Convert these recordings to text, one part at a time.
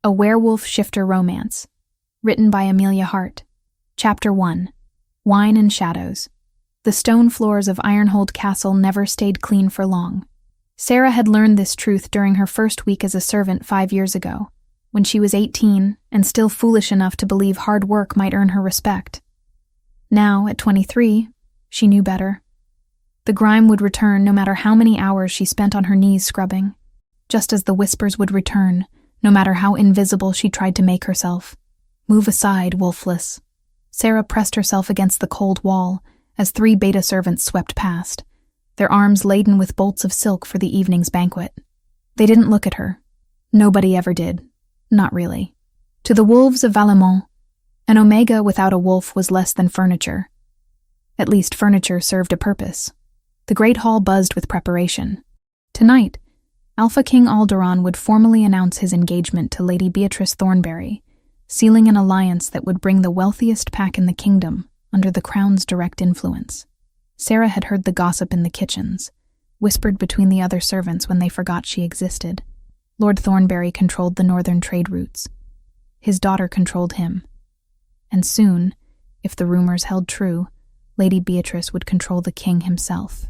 A Werewolf Shifter Romance, written by Amelia Hart. Chapter 1. Wine and Shadows. The stone floors of Ironhold Castle never stayed clean for long. Sarah had learned this truth during her first week as a servant 5 years ago, when she was 18 and still foolish enough to believe hard work might earn her respect. Now, at 23, she knew better. The grime would return no matter how many hours she spent on her knees scrubbing, just as the whispers would return, no matter how invisible she tried to make herself. Move aside, wolfless. Sarah pressed herself against the cold wall as 3 beta servants swept past, their arms laden with bolts of silk for the evening's banquet. They didn't look at her. Nobody ever did. Not really. To the wolves of Valemont, an omega without a wolf was less than furniture. At least furniture served a purpose. The great hall buzzed with preparation. Tonight, Alpha King Alderon would formally announce his engagement to Lady Beatrice Thornberry, sealing an alliance that would bring the wealthiest pack in the kingdom under the crown's direct influence. Sarah had heard the gossip in the kitchens, whispered between the other servants when they forgot she existed. Lord Thornberry controlled the northern trade routes. His daughter controlled him. And soon, if the rumors held true, Lady Beatrice would control the king himself.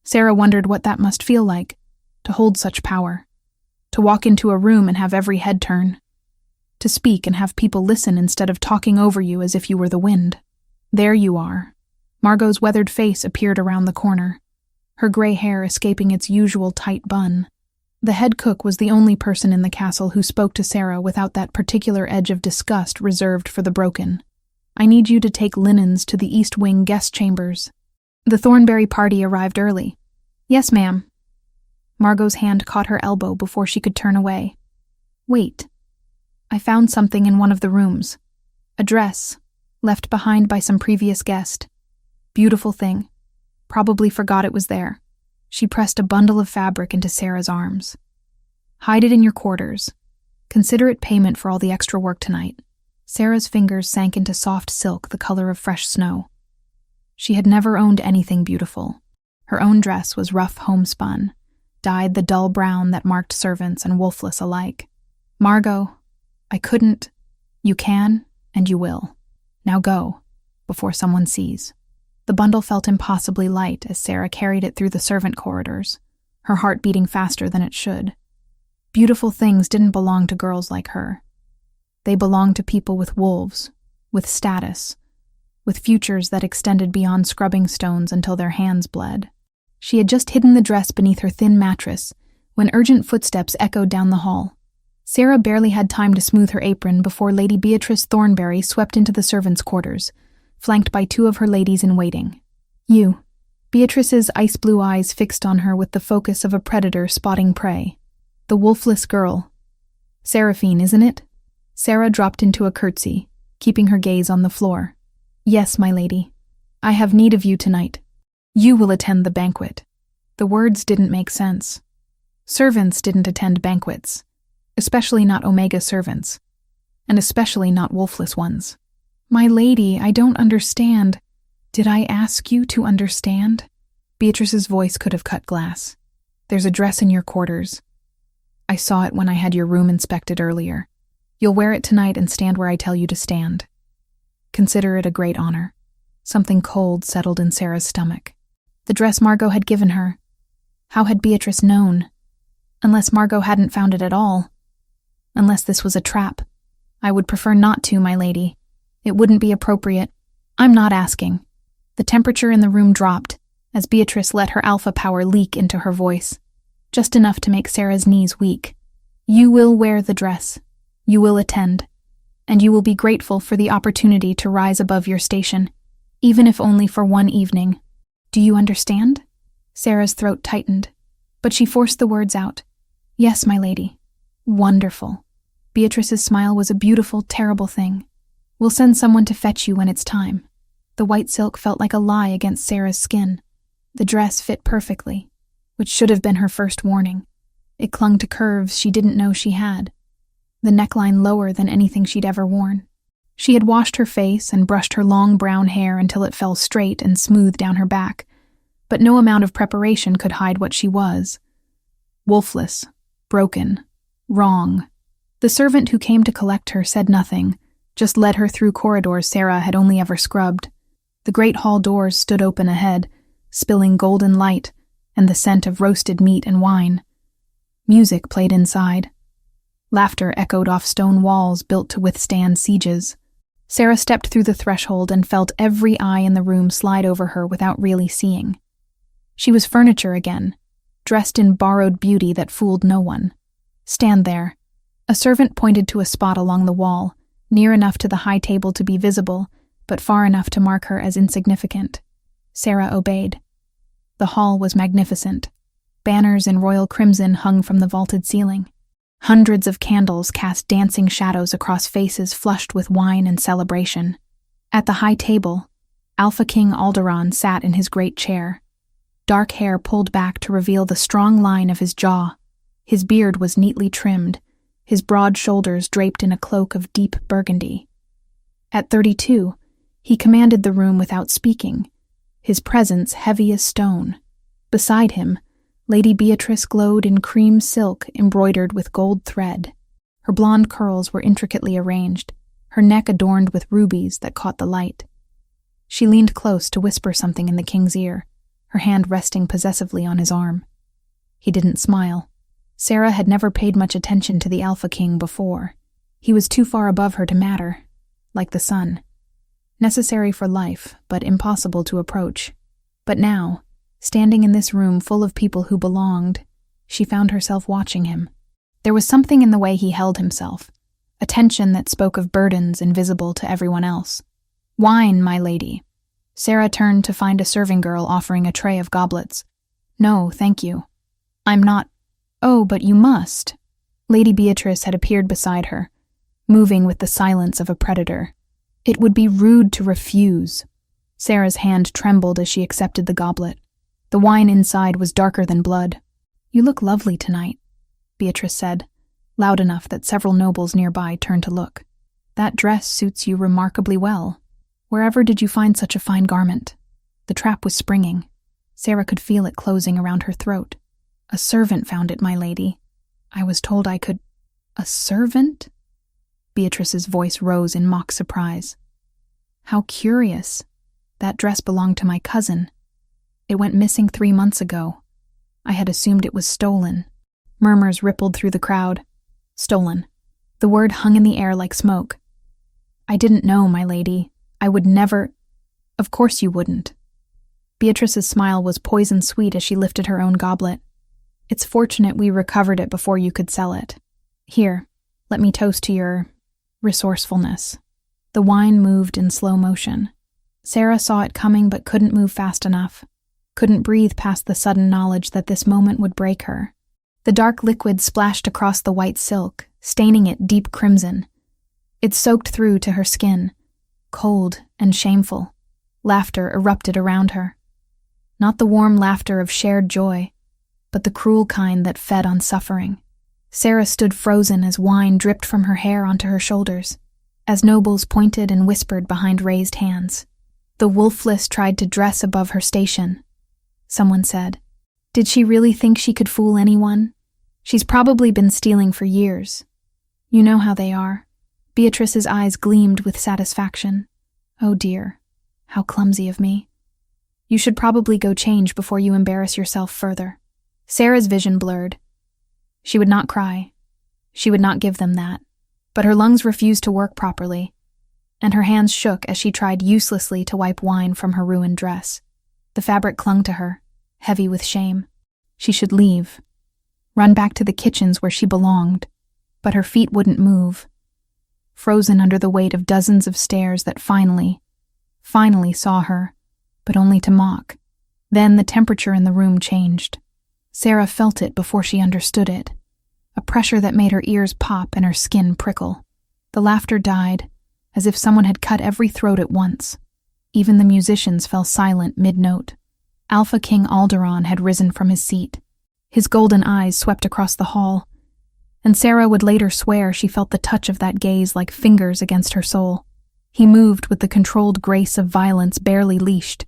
Sarah wondered what that must feel like, to hold such power, to walk into a room and have every head turn, to speak and have people listen instead of talking over you as if you were the wind. There you are. Margot's weathered face appeared around the corner, her gray hair escaping its usual tight bun. The head cook was the only person in the castle who spoke to Sarah without that particular edge of disgust reserved for the broken. I need you to take linens to the East Wing guest chambers. The Thornberry party arrived early. Yes, ma'am. Margot's hand caught her elbow before she could turn away. Wait. I found something in one of the rooms. A dress, left behind by some previous guest. Beautiful thing. Probably forgot it was there. She pressed a bundle of fabric into Sarah's arms. Hide it in your quarters. Consider it payment for all the extra work tonight. Sarah's fingers sank into soft silk the color of fresh snow. She had never owned anything beautiful. Her own dress was rough homespun, dyed the dull brown that marked servants and wolfless alike. Margot, I couldn't. You can, and you will. Now go, before someone sees. The bundle felt impossibly light as Sarah carried it through the servant corridors, her heart beating faster than it should. Beautiful things didn't belong to girls like her. They belonged to people with wolves, with status, with futures that extended beyond scrubbing stones until their hands bled. She had just hidden the dress beneath her thin mattress when urgent footsteps echoed down the hall. Sarah barely had time to smooth her apron before Lady Beatrice Thornberry swept into the servants' quarters, flanked by 2 of her ladies-in-waiting. You. Beatrice's ice-blue eyes fixed on her with the focus of a predator spotting prey. The wolfless girl. Seraphine, isn't it? Sarah dropped into a curtsy, keeping her gaze on the floor. Yes, my lady. I have need of you tonight. You will attend the banquet. The words didn't make sense. Servants didn't attend banquets, especially not Omega servants, and especially not wolfless ones. My lady, I don't understand. Did I ask you to understand? Beatrice's voice could have cut glass. There's a dress in your quarters. I saw it when I had your room inspected earlier. You'll wear it tonight and stand where I tell you to stand. Consider it a great honor. Something cold settled in Sarah's stomach. The dress Margot had given her. How had Beatrice known? Unless Margot hadn't found it at all. Unless this was a trap. I would prefer not to, my lady. It wouldn't be appropriate. I'm not asking. The temperature in the room dropped as Beatrice let her alpha power leak into her voice, just enough to make Sarah's knees weak. You will wear the dress. You will attend. And you will be grateful for the opportunity to rise above your station, even if only for one evening. Do you understand? Sarah's throat tightened, but she forced the words out. Yes, my lady. Wonderful. Beatrice's smile was a beautiful, terrible thing. We'll send someone to fetch you when it's time. The white silk felt like a lie against Sarah's skin. The dress fit perfectly, which should have been her first warning. It clung to curves she didn't know she had. The neckline lower than anything she'd ever worn. She had washed her face and brushed her long brown hair until it fell straight and smooth down her back, but no amount of preparation could hide what she was. Wolfless, broken, wrong, The servant who came to collect her said nothing, just led her through corridors Sarah had only ever scrubbed. The great hall doors stood open ahead, spilling golden light and the scent of roasted meat and wine. Music played inside. Laughter echoed off stone walls built to withstand sieges. Sarah stepped through the threshold and felt every eye in the room slide over her without really seeing. She was furniture again, dressed in borrowed beauty that fooled no one. "Stand there." A servant pointed to a spot along the wall, near enough to the high table to be visible, but far enough to mark her as insignificant. Sarah obeyed. The hall was magnificent. Banners in royal crimson hung from the vaulted ceiling. Hundreds of candles cast dancing shadows across faces flushed with wine and celebration. At the high table, Alpha King Alderaan sat in his great chair. Dark hair pulled back to reveal the strong line of his jaw. His beard was neatly trimmed, his broad shoulders draped in a cloak of deep burgundy. At 32, he commanded the room without speaking, his presence heavy as stone. Beside him, Lady Beatrice glowed in cream silk embroidered with gold thread. Her blonde curls were intricately arranged, her neck adorned with rubies that caught the light. She leaned close to whisper something in the king's ear, her hand resting possessively on his arm. He didn't smile. Sarah had never paid much attention to the Alpha King before. He was too far above her to matter, like the sun. Necessary for life, but impossible to approach. But now, standing in this room full of people who belonged, she found herself watching him. There was something in the way he held himself, a tension that spoke of burdens invisible to everyone else. "Wine, my lady." Sarah turned to find a serving girl offering a tray of goblets. "No, thank you. I'm not—" "Oh, but you must." Lady Beatrice had appeared beside her, moving with the silence of a predator. "It would be rude to refuse." Sarah's hand trembled as she accepted the goblet. The wine inside was darker than blood. "You look lovely tonight," Beatrice said, loud enough that several nobles nearby turned to look. "That dress suits you remarkably well. Wherever did you find such a fine garment?" The trap was springing. Sarah could feel it closing around her throat. "A servant found it, my lady. I was told I could—" "A servant?" Beatrice's voice rose in mock surprise. "How curious. That dress belonged to my cousin. It went missing 3 months ago. I had assumed it was stolen." Murmurs rippled through the crowd. Stolen. The word hung in the air like smoke. "I didn't know, my lady. I would never—" "Of course you wouldn't." Beatrice's smile was poison sweet as she lifted her own goblet. "It's fortunate we recovered it before you could sell it. Here, let me toast to your resourcefulness." The wine moved in slow motion. Sarah saw it coming but couldn't move fast enough, couldn't breathe past the sudden knowledge that this moment would break her. The dark liquid splashed across the white silk, staining it deep crimson. It soaked through to her skin, cold and shameful. Laughter erupted around her. Not the warm laughter of shared joy, but the cruel kind that fed on suffering. Sarah stood frozen as wine dripped from her hair onto her shoulders, as nobles pointed and whispered behind raised hands. The wolfless tried to dress above her station. Someone said, "Did she really think she could fool anyone? She's probably been stealing for years." "You know how they are." Beatrice's eyes gleamed with satisfaction. "Oh dear, how clumsy of me. You should probably go change before you embarrass yourself further." Sarah's vision blurred. She would not cry. She would not give them that. But her lungs refused to work properly, and her hands shook as she tried uselessly to wipe wine from her ruined dress. The fabric clung to her, heavy with shame. She should leave, run back to the kitchens where she belonged, but her feet wouldn't move, frozen under the weight of dozens of stares that finally saw her, but only to mock. Then the temperature in the room changed. Sarah felt it before she understood it, a pressure that made her ears pop and her skin prickle. The laughter died, as if someone had cut every throat at once. Even the musicians fell silent mid-note. Alpha King Alderaan had risen from his seat. His golden eyes swept across the hall, and Sarah would later swear she felt the touch of that gaze like fingers against her soul. He moved with the controlled grace of violence barely leashed,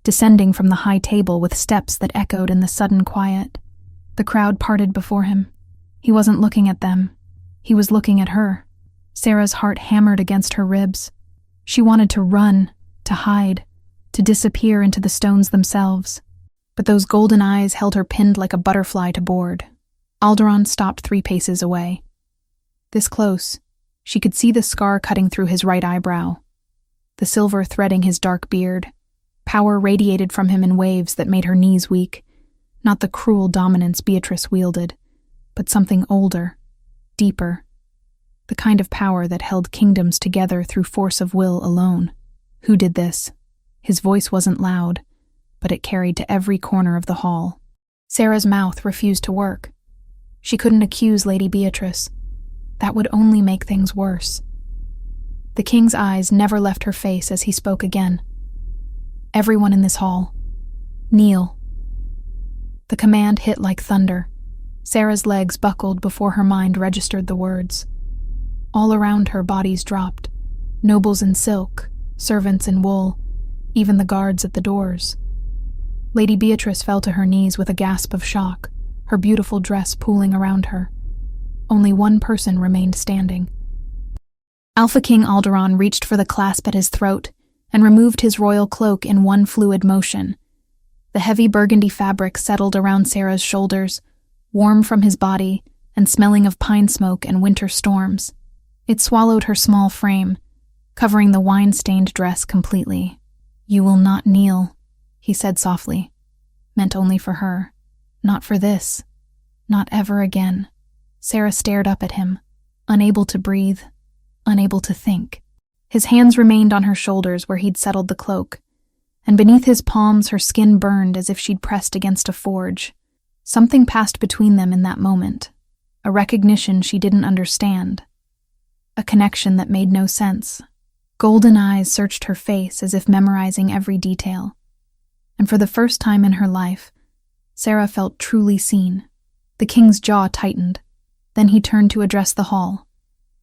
descending from the high table with steps that echoed in the sudden quiet. The crowd parted before him. He wasn't looking at them. He was looking at her. Sarah's heart hammered against her ribs. She wanted to run, to hide, to disappear into the stones themselves. But those golden eyes held her pinned like a butterfly to board. Alderon stopped 3 paces away. This close, she could see the scar cutting through his right eyebrow, the silver threading his dark beard. Power radiated from him in waves that made her knees weak. Not the cruel dominance Beatrice wielded, but something older, deeper. The kind of power that held kingdoms together through force of will alone. Who did this? His voice wasn't loud, but it carried to every corner of the hall. Sarah's mouth refused to work. She couldn't accuse Lady Beatrice. That would only make things worse. The king's eyes never left her face as he spoke again. Everyone in this hall, kneel. The command hit like thunder. Sarah's legs buckled before her mind registered the words. All around her, bodies dropped. Nobles in silk, servants in wool, even the guards at the doors. Lady Beatrice fell to her knees with a gasp of shock, her beautiful dress pooling around her. Only one person remained standing. Alpha King Alderon reached for the clasp at his throat and removed his royal cloak in one fluid motion. The heavy burgundy fabric settled around Sarah's shoulders, warm from his body and smelling of pine smoke and winter storms. It swallowed her small frame, covering the wine-stained dress completely. "You will not kneel," he said softly. Meant only for her. Not for this. Not ever again. Sarah stared up at him, unable to breathe, unable to think. His hands remained on her shoulders where he'd settled the cloak, and beneath his palms her skin burned as if she'd pressed against a forge. Something passed between them in that moment, a recognition she didn't understand, a connection that made no sense. Golden eyes searched her face as if memorizing every detail, and for the first time in her life, Sarah felt truly seen. The king's jaw tightened. Then he turned to address the hall,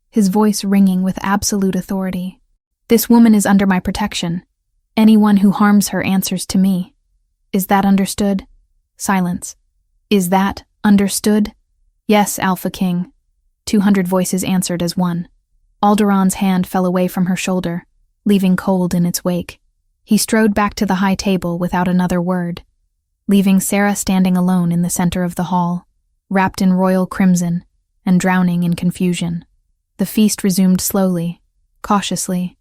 his voice ringing with absolute authority. "This woman is under my protection. Anyone who harms her answers to me. Is that understood?" Silence. "Is that understood?" "Yes, Alpha King." 200 voices answered as one. Alderon's hand fell away from her shoulder, leaving cold in its wake. He strode back to the high table without another word, leaving Sarah standing alone in the center of the hall, wrapped in royal crimson and drowning in confusion. The feast resumed slowly, cautiously,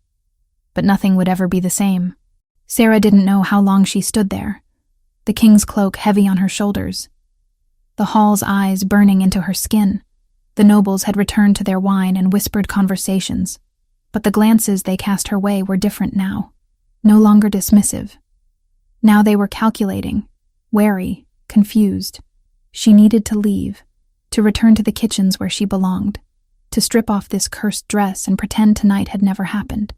but nothing would ever be the same. Sarah didn't know how long she stood there, the king's cloak heavy on her shoulders, the hall's eyes burning into her skin. The nobles had returned to their wine and whispered conversations, but the glances they cast her way were different now, no longer dismissive. Now they were calculating, wary, confused. She needed to leave, to return to the kitchens where she belonged, to strip off this cursed dress and pretend tonight had never happened.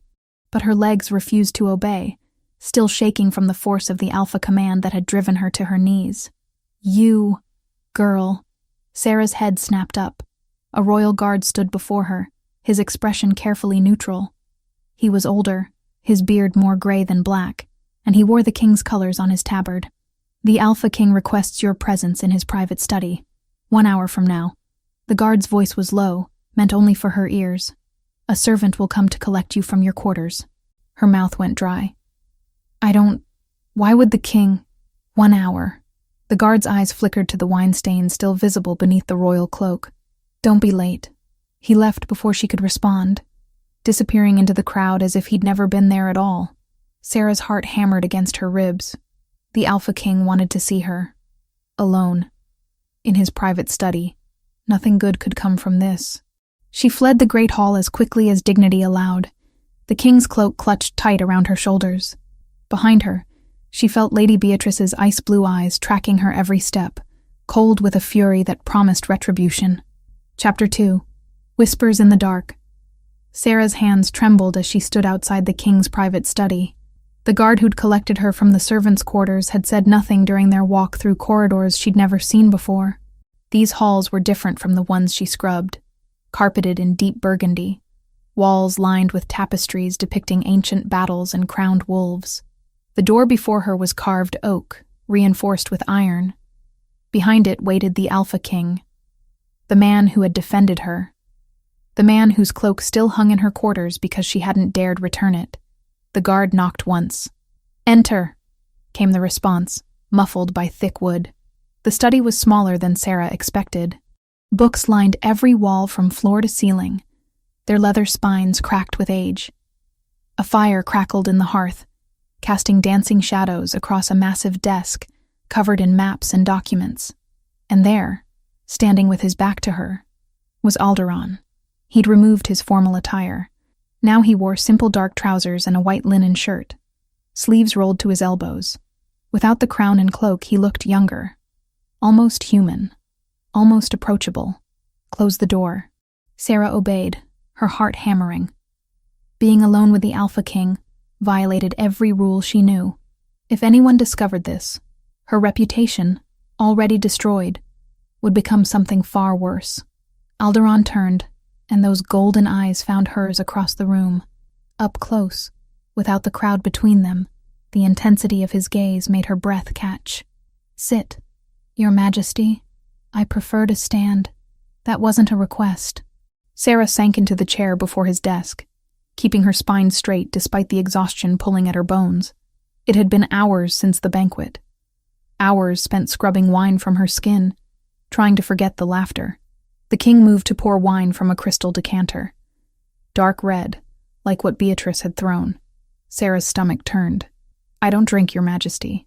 But her legs refused to obey, still shaking from the force of the alpha command that had driven her to her knees. "You, girl." Sarah's head snapped up. A royal guard stood before her, his expression carefully neutral. He was older, his beard more gray than black, and he wore the king's colors on his tabard. "The Alpha King requests your presence in his private study. 1 hour from now." The guard's voice was low, meant only for her ears. "A servant will come to collect you from your quarters." Her mouth went dry. Why would the king? 1 hour. The guard's eyes flickered to the wine stain still visible beneath the royal cloak. "Don't be late." He left before she could respond, disappearing into the crowd as if he'd never been there at all. Sarah's heart hammered against her ribs. The Alpha King wanted to see her. Alone. In his private study. Nothing good could come from this. She fled the great hall as quickly as dignity allowed, the king's cloak clutched tight around her shoulders. Behind her, she felt Lady Beatrice's ice-blue eyes tracking her every step, cold with a fury that promised retribution. Chapter 2. Whispers in the Dark. Sarah's hands trembled as she stood outside the king's private study. The guard who'd collected her from the servants' quarters had said nothing during their walk through corridors she'd never seen before. These halls were different from the ones she scrubbed, carpeted in deep burgundy, walls lined with tapestries depicting ancient battles and crowned wolves. The door before her was carved oak, reinforced with iron. Behind it waited the Alpha King, the man who had defended her, the man whose cloak still hung in her quarters because she hadn't dared return it. The guard knocked once. "Enter," came the response, muffled by thick wood. The study was smaller than Sarah expected. Books lined every wall from floor to ceiling, their leather spines cracked with age. A fire crackled in the hearth, casting dancing shadows across a massive desk covered in maps and documents. And there, standing with his back to her, was Alderon. He'd removed his formal attire. Now he wore simple dark trousers and a white linen shirt, sleeves rolled to his elbows. Without the crown and cloak, he looked younger, almost human, almost approachable. "Close the door." Sarah obeyed, her heart hammering. Being alone with the Alpha King violated every rule she knew. If anyone discovered this, her reputation, already destroyed, would become something far worse. Alderon turned, and those golden eyes found hers across the room. Up close, without the crowd between them, the intensity of his gaze made her breath catch. "Sit, Your Majesty. I prefer to stand." That wasn't a request. Sarah sank into the chair before his desk, keeping her spine straight despite the exhaustion pulling at her bones. It had been hours since the banquet. Hours spent scrubbing wine from her skin, trying to forget the laughter. The king moved to pour wine from a crystal decanter. Dark red, like what Beatrice had thrown. Sarah's stomach turned. "I don't drink, Your Majesty."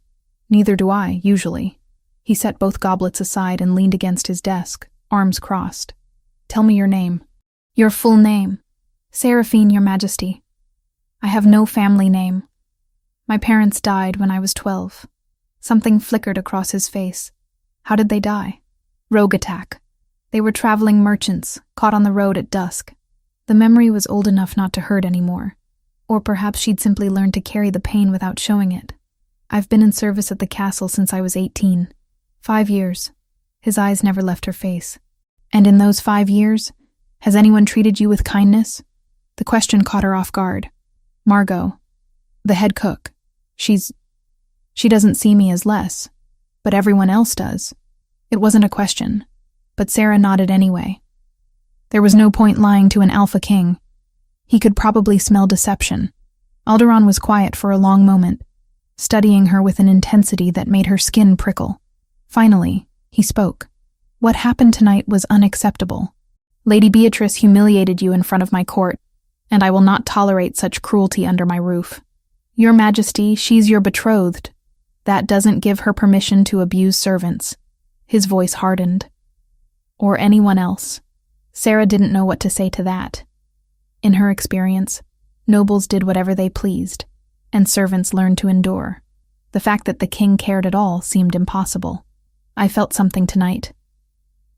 "Neither do I, usually." He set both goblets aside and leaned against his desk, arms crossed. "Tell me your name." "Your full name." "Seraphine, Your Majesty." "I have no family name. My parents died when I was 12. Something flickered across his face. "How did they die?" "Rogue attack. They were traveling merchants, caught on the road at dusk." The memory was old enough not to hurt anymore. Or perhaps she'd simply learned to carry the pain without showing it. "I've been in service at the castle since I was 18. 5 years. His eyes never left her face. "And in those 5 years, has anyone treated you with kindness?" The question caught her off guard. "Margot, the head cook. She doesn't see me as less, but everyone else does." It wasn't a question, but Sarah nodded anyway. There was no point lying to an Alpha King. He could probably smell deception. Alderon was quiet for a long moment, studying her with an intensity that made her skin prickle. Finally, he spoke. "What happened tonight was unacceptable. Lady Beatrice humiliated you in front of my court, and I will not tolerate such cruelty under my roof. Your Majesty, she's your betrothed. That doesn't give her permission to abuse servants." His voice hardened. "Or anyone else." Sarah didn't know what to say to that. In her experience, nobles did whatever they pleased, and servants learned to endure. The fact that the king cared at all seemed impossible. "I felt something tonight,"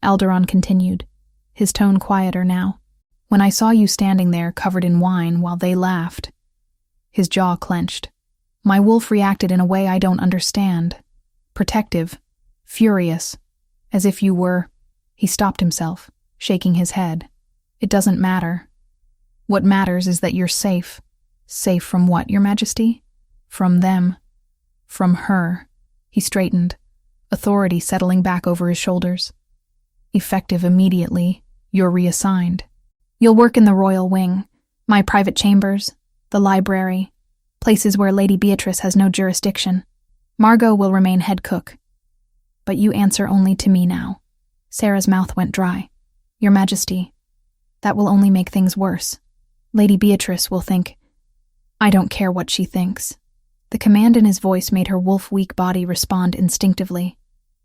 Alderon continued, his tone quieter now. "When I saw you standing there covered in wine while they laughed." His jaw clenched. "My wolf reacted in a way I don't understand. Protective, furious, as if you were—" He stopped himself, shaking his head. "It doesn't matter. What matters is that you're safe." "Safe from what, Your Majesty?" "From them. From her." He straightened, authority settling back over his shoulders. "Effective immediately, you're reassigned. You'll work in the royal wing, my private chambers, the library, places where Lady Beatrice has no jurisdiction. Margot will remain head cook. But you answer only to me now." Sarah's mouth went dry. "Your Majesty, that will only make things worse. Lady Beatrice will think—" "I don't care what she thinks." The command in his voice made her wolf-weak body respond instinctively,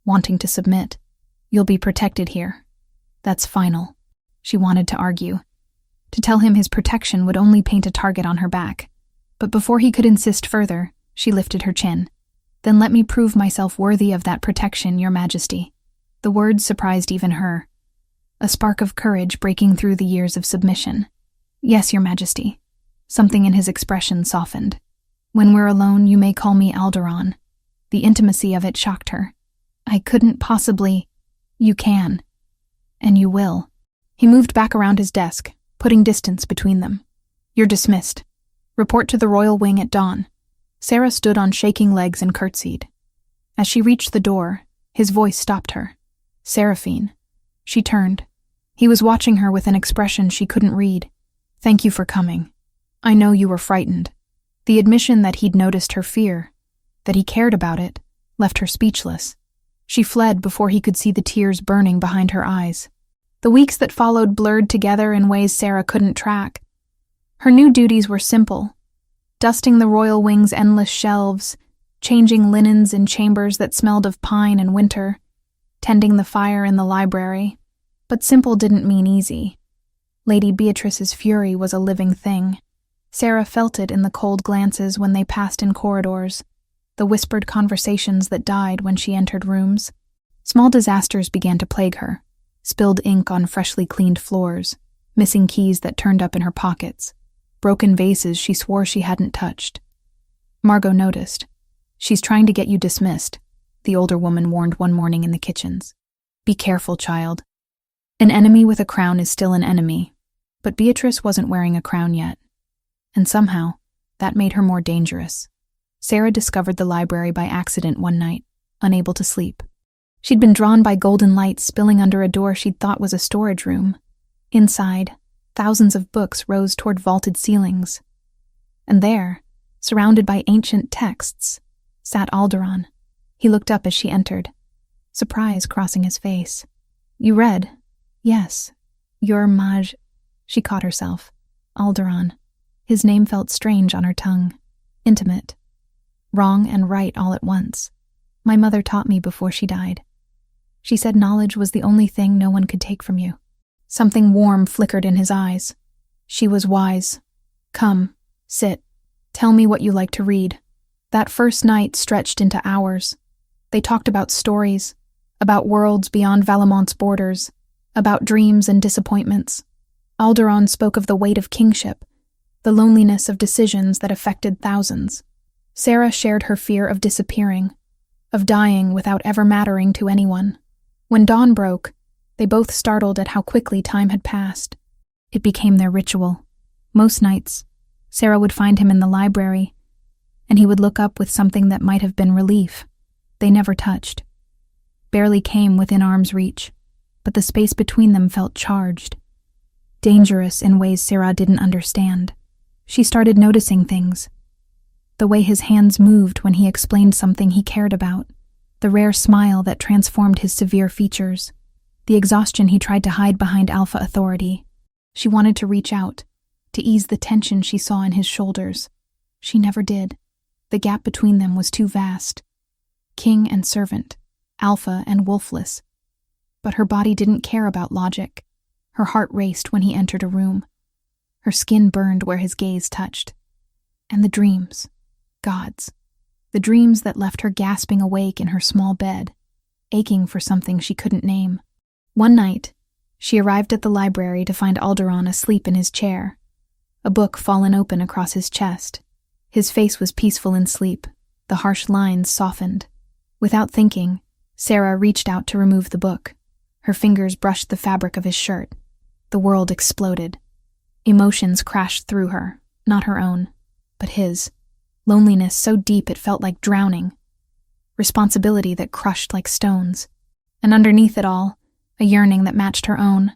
wanting to submit. "You'll be protected here. That's final." She wanted to argue, to tell him his protection would only paint a target on her back. But before he could insist further, she lifted her chin. "Then let me prove myself worthy of that protection, Your Majesty." The words surprised even her, a spark of courage breaking through the years of submission. "Yes, Your Majesty." Something in his expression softened. "When we're alone, you may call me Alderon." The intimacy of it shocked her. "I couldn't possibly—" "You can. And you will." He moved back around his desk, putting distance between them. "You're dismissed. Report to the royal wing at dawn." Sarah stood on shaking legs and curtsied. As she reached the door, his voice stopped her. "Seraphine." She turned. He was watching her with an expression she couldn't read. "Thank you for coming. I know you were frightened." The admission that he'd noticed her fear, that he cared about it, left her speechless. She fled before he could see the tears burning behind her eyes. The weeks that followed blurred together in ways Sarah couldn't track. Her new duties were simple: dusting the royal wing's endless shelves, changing linens in chambers that smelled of pine and winter, tending the fire in the library. But simple didn't mean easy. Lady Beatrice's fury was a living thing. Sarah felt it in the cold glances when they passed in corridors, the whispered conversations that died when she entered rooms. Small disasters began to plague her: spilled ink on freshly cleaned floors, missing keys that turned up in her pockets, broken vases she swore she hadn't touched. Margot noticed. "She's trying to get you dismissed," the older woman warned one morning in the kitchens. "Be careful, child. An enemy with a crown is still an enemy." But Beatrice wasn't wearing a crown yet. And somehow, that made her more dangerous. Sarah discovered the library by accident one night, unable to sleep. She'd been drawn by golden light spilling under a door she'd thought was a storage room. Inside, thousands of books rose toward vaulted ceilings. And there, surrounded by ancient texts, sat Alderon. He looked up as she entered, surprise crossing his face. "You read?" "Yes. Your maj—" She caught herself. Alderon. His name felt strange on her tongue. Intimate. Wrong and right all at once. "My mother taught me before she died. She said knowledge was the only thing no one could take from you." Something warm flickered in his eyes. "She was wise. Come, sit. Tell me what you like to read." That first night stretched into hours. They talked about stories, about worlds beyond Valamont's borders, about dreams and disappointments. Alderon spoke of the weight of kingship, the loneliness of decisions that affected thousands. Sarah shared her fear of disappearing, of dying without ever mattering to anyone. When dawn broke, they both startled at how quickly time had passed. It became their ritual. Most nights, Sarah would find him in the library, and he would look up with something that might have been relief. They never touched. Barely came within arm's reach, but the space between them felt charged. Dangerous in ways Sarah didn't understand. She started noticing things. The way his hands moved when he explained something he cared about, the rare smile that transformed his severe features, the exhaustion he tried to hide behind alpha authority. She wanted to reach out, to ease the tension she saw in his shoulders. She never did. The gap between them was too vast. King and servant, alpha and wolfless. But her body didn't care about logic. Her heart raced when he entered a room. Her skin burned where his gaze touched. And the dreams. Gods. The dreams that left her gasping awake in her small bed, aching for something she couldn't name. One night, she arrived at the library to find Alderon asleep in his chair, a book fallen open across his chest. His face was peaceful in sleep, the harsh lines softened. Without thinking, Sarah reached out to remove the book. Her fingers brushed the fabric of his shirt. The world exploded. Emotions crashed through her, not her own, but his. Loneliness so deep it felt like drowning. Responsibility that crushed like stones. And underneath it all, a yearning that matched her own.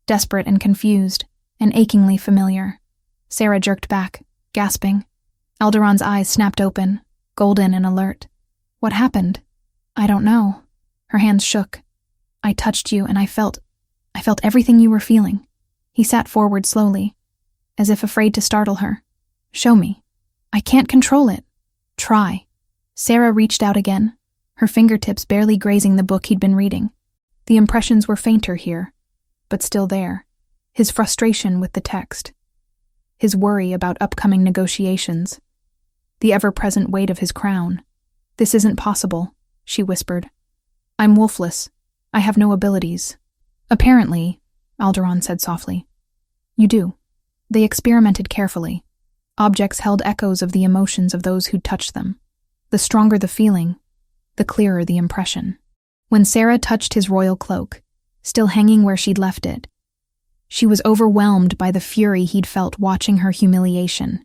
Desperate and confused, and achingly familiar. Sarah jerked back, gasping. Alderon's eyes snapped open, golden and alert. "What happened?" "I don't know." Her hands shook. "I touched you and I felt everything you were feeling." He sat forward slowly, as if afraid to startle her. "Show me." "I can't control it." "Try." Sarah reached out again, her fingertips barely grazing the book he'd been reading. The impressions were fainter here, but still there. His frustration with the text. His worry about upcoming negotiations. The ever-present weight of his crown. "This isn't possible," she whispered. "I'm wolfless. I have no abilities." "Apparently," Alderon said softly. "You do." They experimented carefully. Objects held echoes of the emotions of those who'd touched them. The stronger the feeling, the clearer the impression. When Sarah touched his royal cloak, still hanging where she'd left it, she was overwhelmed by the fury he'd felt watching her humiliation,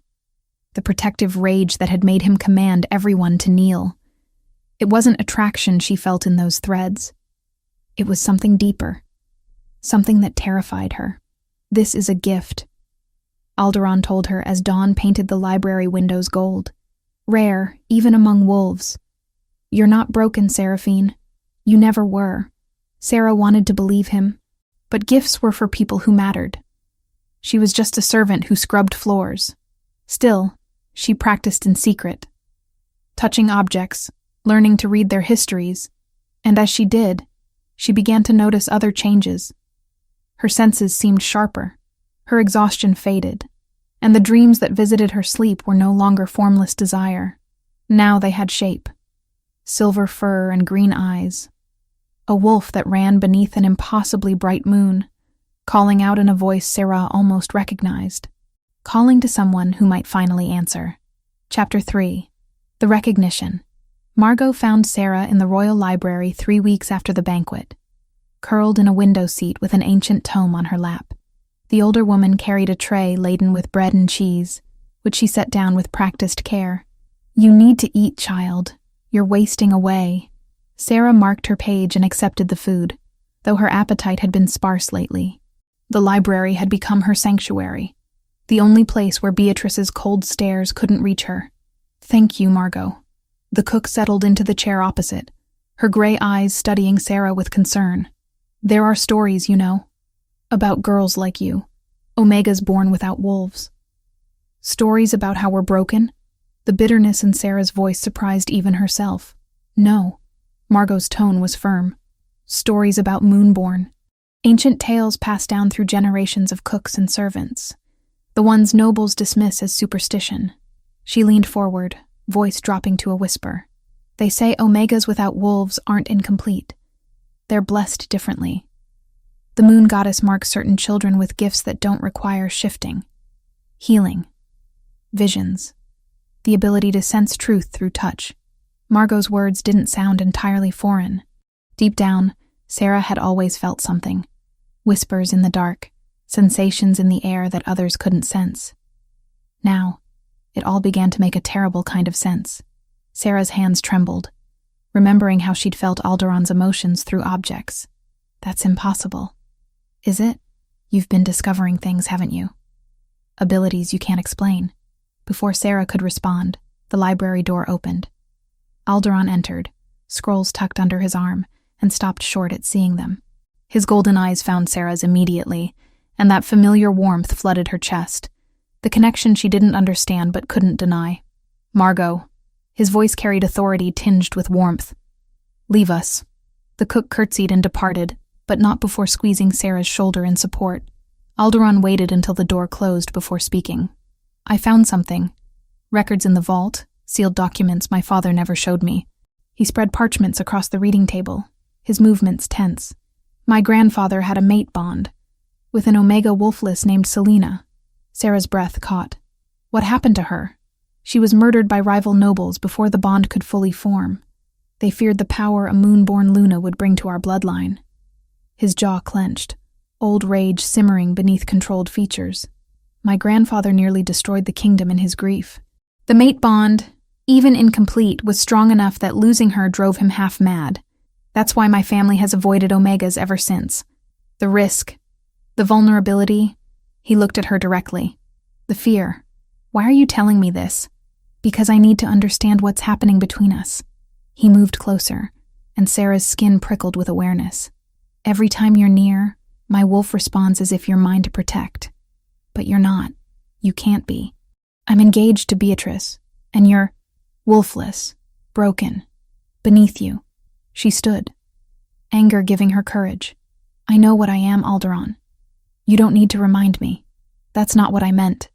the protective rage that had made him command everyone to kneel. It wasn't attraction she felt in those threads. It was something deeper. something that terrified her. "This is a gift," Alderon told her as dawn painted the library windows gold. "Rare, even among wolves. You're not broken, Seraphine. You never were." Sarah wanted to believe him, but gifts were for people who mattered. She was just a servant who scrubbed floors. Still, she practiced in secret, touching objects, learning to read their histories, and as she did, she began to notice other changes. Her senses seemed sharper, her exhaustion faded, and the dreams that visited her sleep were no longer formless desire. Now they had shape. Silver fur and green eyes. A wolf that ran beneath an impossibly bright moon, calling out in a voice Sarah almost recognized. Calling to someone who might finally answer. Chapter 3. The Recognition. Margot found Sarah in the Royal Library 3 weeks after the banquet, curled in a window seat with an ancient tome on her lap. The older woman carried a tray laden with bread and cheese, which she set down with practiced care. "You need to eat, child. You're wasting away." Sarah marked her page and accepted the food, though her appetite had been sparse lately. The library had become her sanctuary, the only place where Beatrice's cold stares couldn't reach her. "Thank you, Margot." The cook settled into the chair opposite, her gray eyes studying Sarah with concern. "There are stories, you know, about girls like you, Omegas born without wolves. Stories about how we're broken?" The bitterness in Sarah's voice surprised even herself. "No." Margot's tone was firm. "Stories about Moonborn. Ancient tales passed down through generations of cooks and servants. The ones nobles dismiss as superstition." She leaned forward, voice dropping to a whisper. "They say Omegas without wolves aren't incomplete. They're blessed differently. The moon goddess marks certain children with gifts that don't require shifting. Healing. Visions. The ability to sense truth through touch." Margot's words didn't sound entirely foreign. Deep down, Sarah had always felt something. Whispers in the dark, sensations in the air that others couldn't sense. Now, it all began to make a terrible kind of sense. Sarah's hands trembled, remembering how she'd felt Alderon's emotions through objects. "That's impossible." "Is it? You've been discovering things, haven't you? Abilities you can't explain." Before Sarah could respond, the library door opened. Alderon entered, scrolls tucked under his arm, and stopped short at seeing them. His golden eyes found Sarah's immediately, and that familiar warmth flooded her chest, the connection she didn't understand but couldn't deny. "Margot." His voice carried authority tinged with warmth. "Leave us." The cook curtsied and departed, but not before squeezing Sarah's shoulder in support. Alderon waited until the door closed before speaking. "I found something. Records in the vault, sealed documents my father never showed me." He spread parchments across the reading table, his movements tense. "My grandfather had a mate bond with an Omega wolfless named Selena." Sarah's breath caught. What happened to her? She was murdered by rival nobles before the bond could fully form. They feared the power a moonborn Luna would bring to our bloodline. His jaw clenched, old rage simmering beneath controlled features. "My grandfather nearly destroyed the kingdom in his grief. The mate bond, even incomplete, was strong enough that losing her drove him half mad. That's why my family has avoided Omegas ever since. The risk, the vulnerability." He looked at her directly. "The fear. Why are you telling me this?" "Because I need to understand what's happening between us." He moved closer, and Sarah's skin prickled with awareness. "Every time you're near, my wolf responds as if you're mine to protect. But you're not. You can't be. I'm engaged to Beatrice, and you're wolfless, broken, beneath you." She stood, anger giving her courage. "I know what I am, Alderon. You don't need to remind me. That's not what I meant."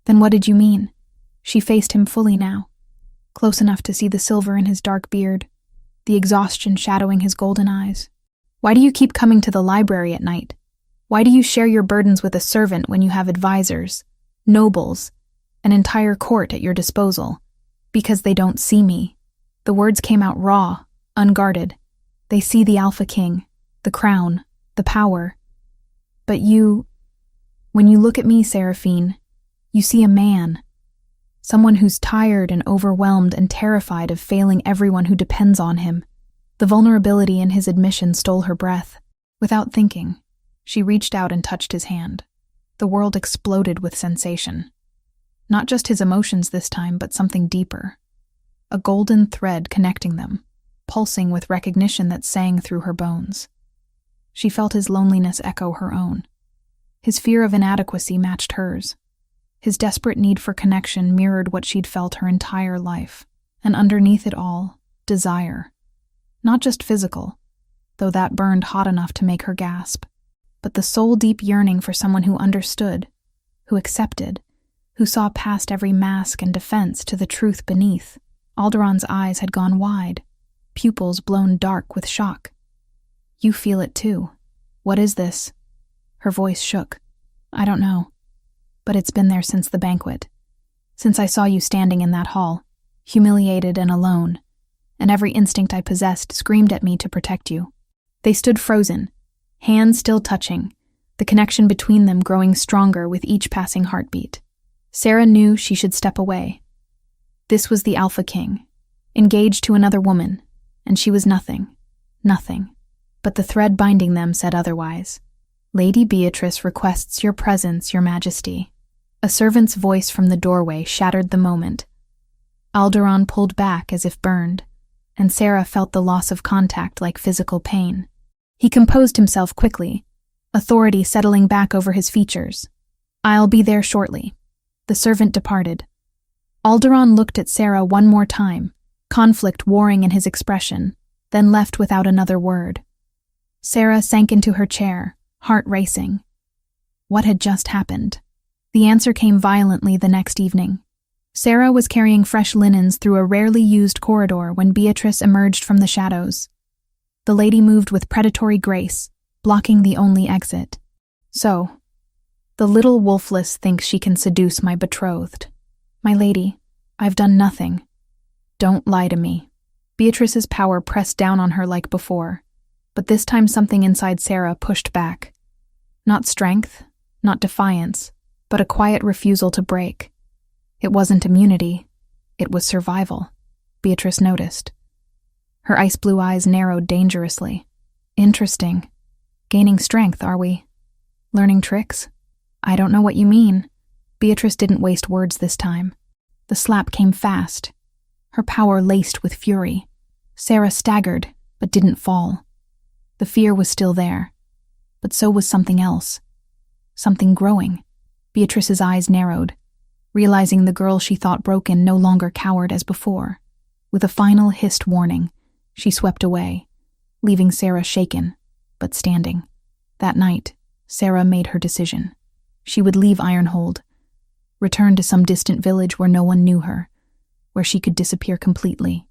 "Then what did you mean?" She faced him fully now, close enough to see the silver in his dark beard, the exhaustion shadowing his golden eyes. "Why do you keep coming to the library at night? Why do you share your burdens with a servant when you have advisors, nobles, an entire court at your disposal?" "Because they don't see me." The words came out raw, unguarded. "They see the Alpha King, the crown, the power. But when you look at me, Seraphine, you see a man. Someone who's tired and overwhelmed and terrified of failing everyone who depends on him." The vulnerability in his admission stole her breath. Without thinking, She reached out and touched his hand. The world exploded with sensation. Not just his emotions this time, but something deeper. A golden thread connecting them, pulsing with recognition that sang through her bones. She felt his loneliness echo her own. His fear of inadequacy matched hers. His desperate need for connection mirrored what she'd felt her entire life. And underneath it all, desire. Not just physical, though that burned hot enough to make her gasp, but the soul-deep yearning for someone who understood, who accepted, who saw past every mask and defense to the truth beneath. Alderon's eyes had gone wide, pupils blown dark with shock. "You feel it too. What is this?" Her voice shook. "I don't know. But it's been there since the banquet. Since I saw you standing in that hall, humiliated and alone, and every instinct I possessed screamed at me to protect you." They stood frozen, hands still touching, the connection between them growing stronger with each passing heartbeat. Sarah knew she should step away. This was the Alpha King, engaged to another woman, and she was nothing. But the thread binding them said otherwise. "Lady Beatrice requests your presence, your majesty." A servant's voice from the doorway shattered the moment. Alderon pulled back as if burned, and Sarah felt the loss of contact like physical pain. He composed himself quickly, authority settling back over his features. "I'll be there shortly." The servant departed. Alderon looked at Sarah one more time, conflict warring in his expression, then left without another word. Sarah sank into her chair, heart racing. What had just happened? The answer came violently the next evening. Sarah was carrying fresh linens through a rarely used corridor when Beatrice emerged from the shadows. The lady moved with predatory grace, blocking the only exit. "So, the little wolfless thinks she can seduce my betrothed. My lady, I've done nothing. Don't lie to me." Beatrice's power pressed down on her like before, but this time something inside Sarah pushed back. Not strength, not defiance, but a quiet refusal to break. It wasn't immunity, it was survival, Beatrice noticed. Her ice-blue eyes narrowed dangerously. "Interesting. Gaining strength, are we? Learning tricks?" "I don't know what you mean." Beatrice didn't waste words this time. The slap came fast, her power laced with fury. Sarah staggered, but didn't fall. The fear was still there, but so was something else. Something growing. Beatrice's eyes narrowed, realizing the girl she thought broken no longer cowered as before. With a final hissed warning, she swept away, leaving Sarah shaken, but standing. That night, Sarah made her decision. She would leave Ironhold, return to some distant village where no one knew her, where she could disappear completely.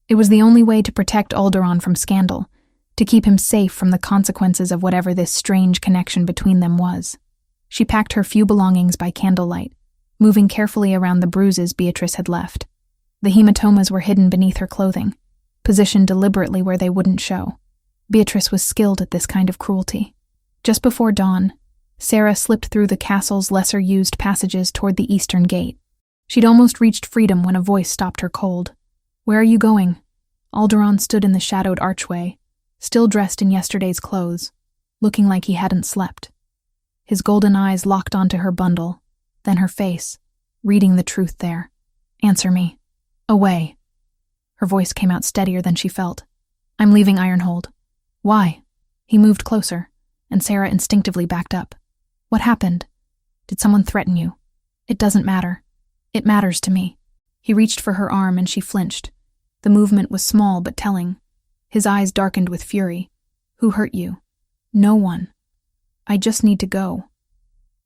It was the only way to protect Alderon from scandal, to keep him safe from the consequences of whatever this strange connection between them was. She packed her few belongings by candlelight, moving carefully around the bruises Beatrice had left. The hematomas were hidden beneath her clothing, positioned deliberately where they wouldn't show. Beatrice was skilled at this kind of cruelty. Just before dawn, Sarah slipped through the castle's lesser-used passages toward the eastern gate. She'd almost reached freedom when a voice stopped her cold. "Where are you going?" Alderon stood in the shadowed archway, still dressed in yesterday's clothes, looking like he hadn't slept. His golden eyes locked onto her bundle, then her face, reading the truth there. "Answer me. Away." Her voice came out steadier than she felt. "I'm leaving Ironhold." "Why?" He moved closer, and Sarah instinctively backed up. "What happened? Did someone threaten you?" "It doesn't matter. It matters to me." He reached for her arm and she flinched. The movement was small but telling. His eyes darkened with fury. "Who hurt you?" "No one. I just need to go."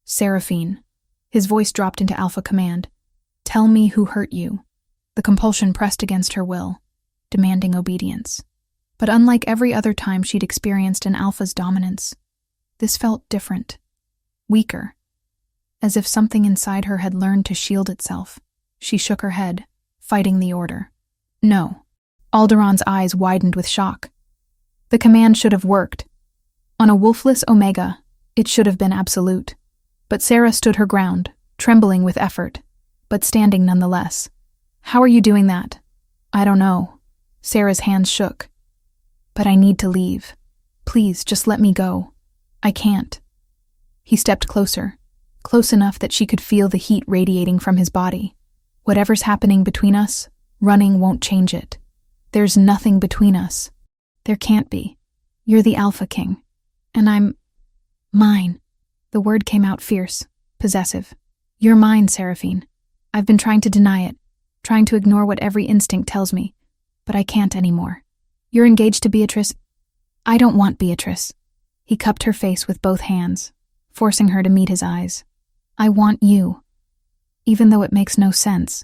"Seraphine." His voice dropped into alpha command. "Tell me who hurt you." The compulsion pressed against her will, demanding obedience. But unlike every other time she'd experienced an alpha's dominance, this felt different, weaker, as if something inside her had learned to shield itself. She shook her head, fighting the order. "No." Alderon's eyes widened with shock. The command should have worked. On a wolfless Omega, it should have been absolute. But Sarah stood her ground, trembling with effort, but standing nonetheless. "How are you doing that?" "I don't know." Sarah's hands shook. "But I need to leave. Please, just let me go. I can't. He stepped closer, close enough that she could feel the heat radiating from his body. Whatever's happening between us, running won't change it. There's nothing between us. There can't be. You're the Alpha King. And I'm mine. The word came out fierce, possessive. You're mine, Seraphine. I've been trying to deny it, trying to ignore what every instinct tells me, but I can't anymore. You're engaged to Beatrice. I don't want Beatrice. He cupped her face with both hands, forcing her to meet his eyes. I want you. Even though it makes no sense.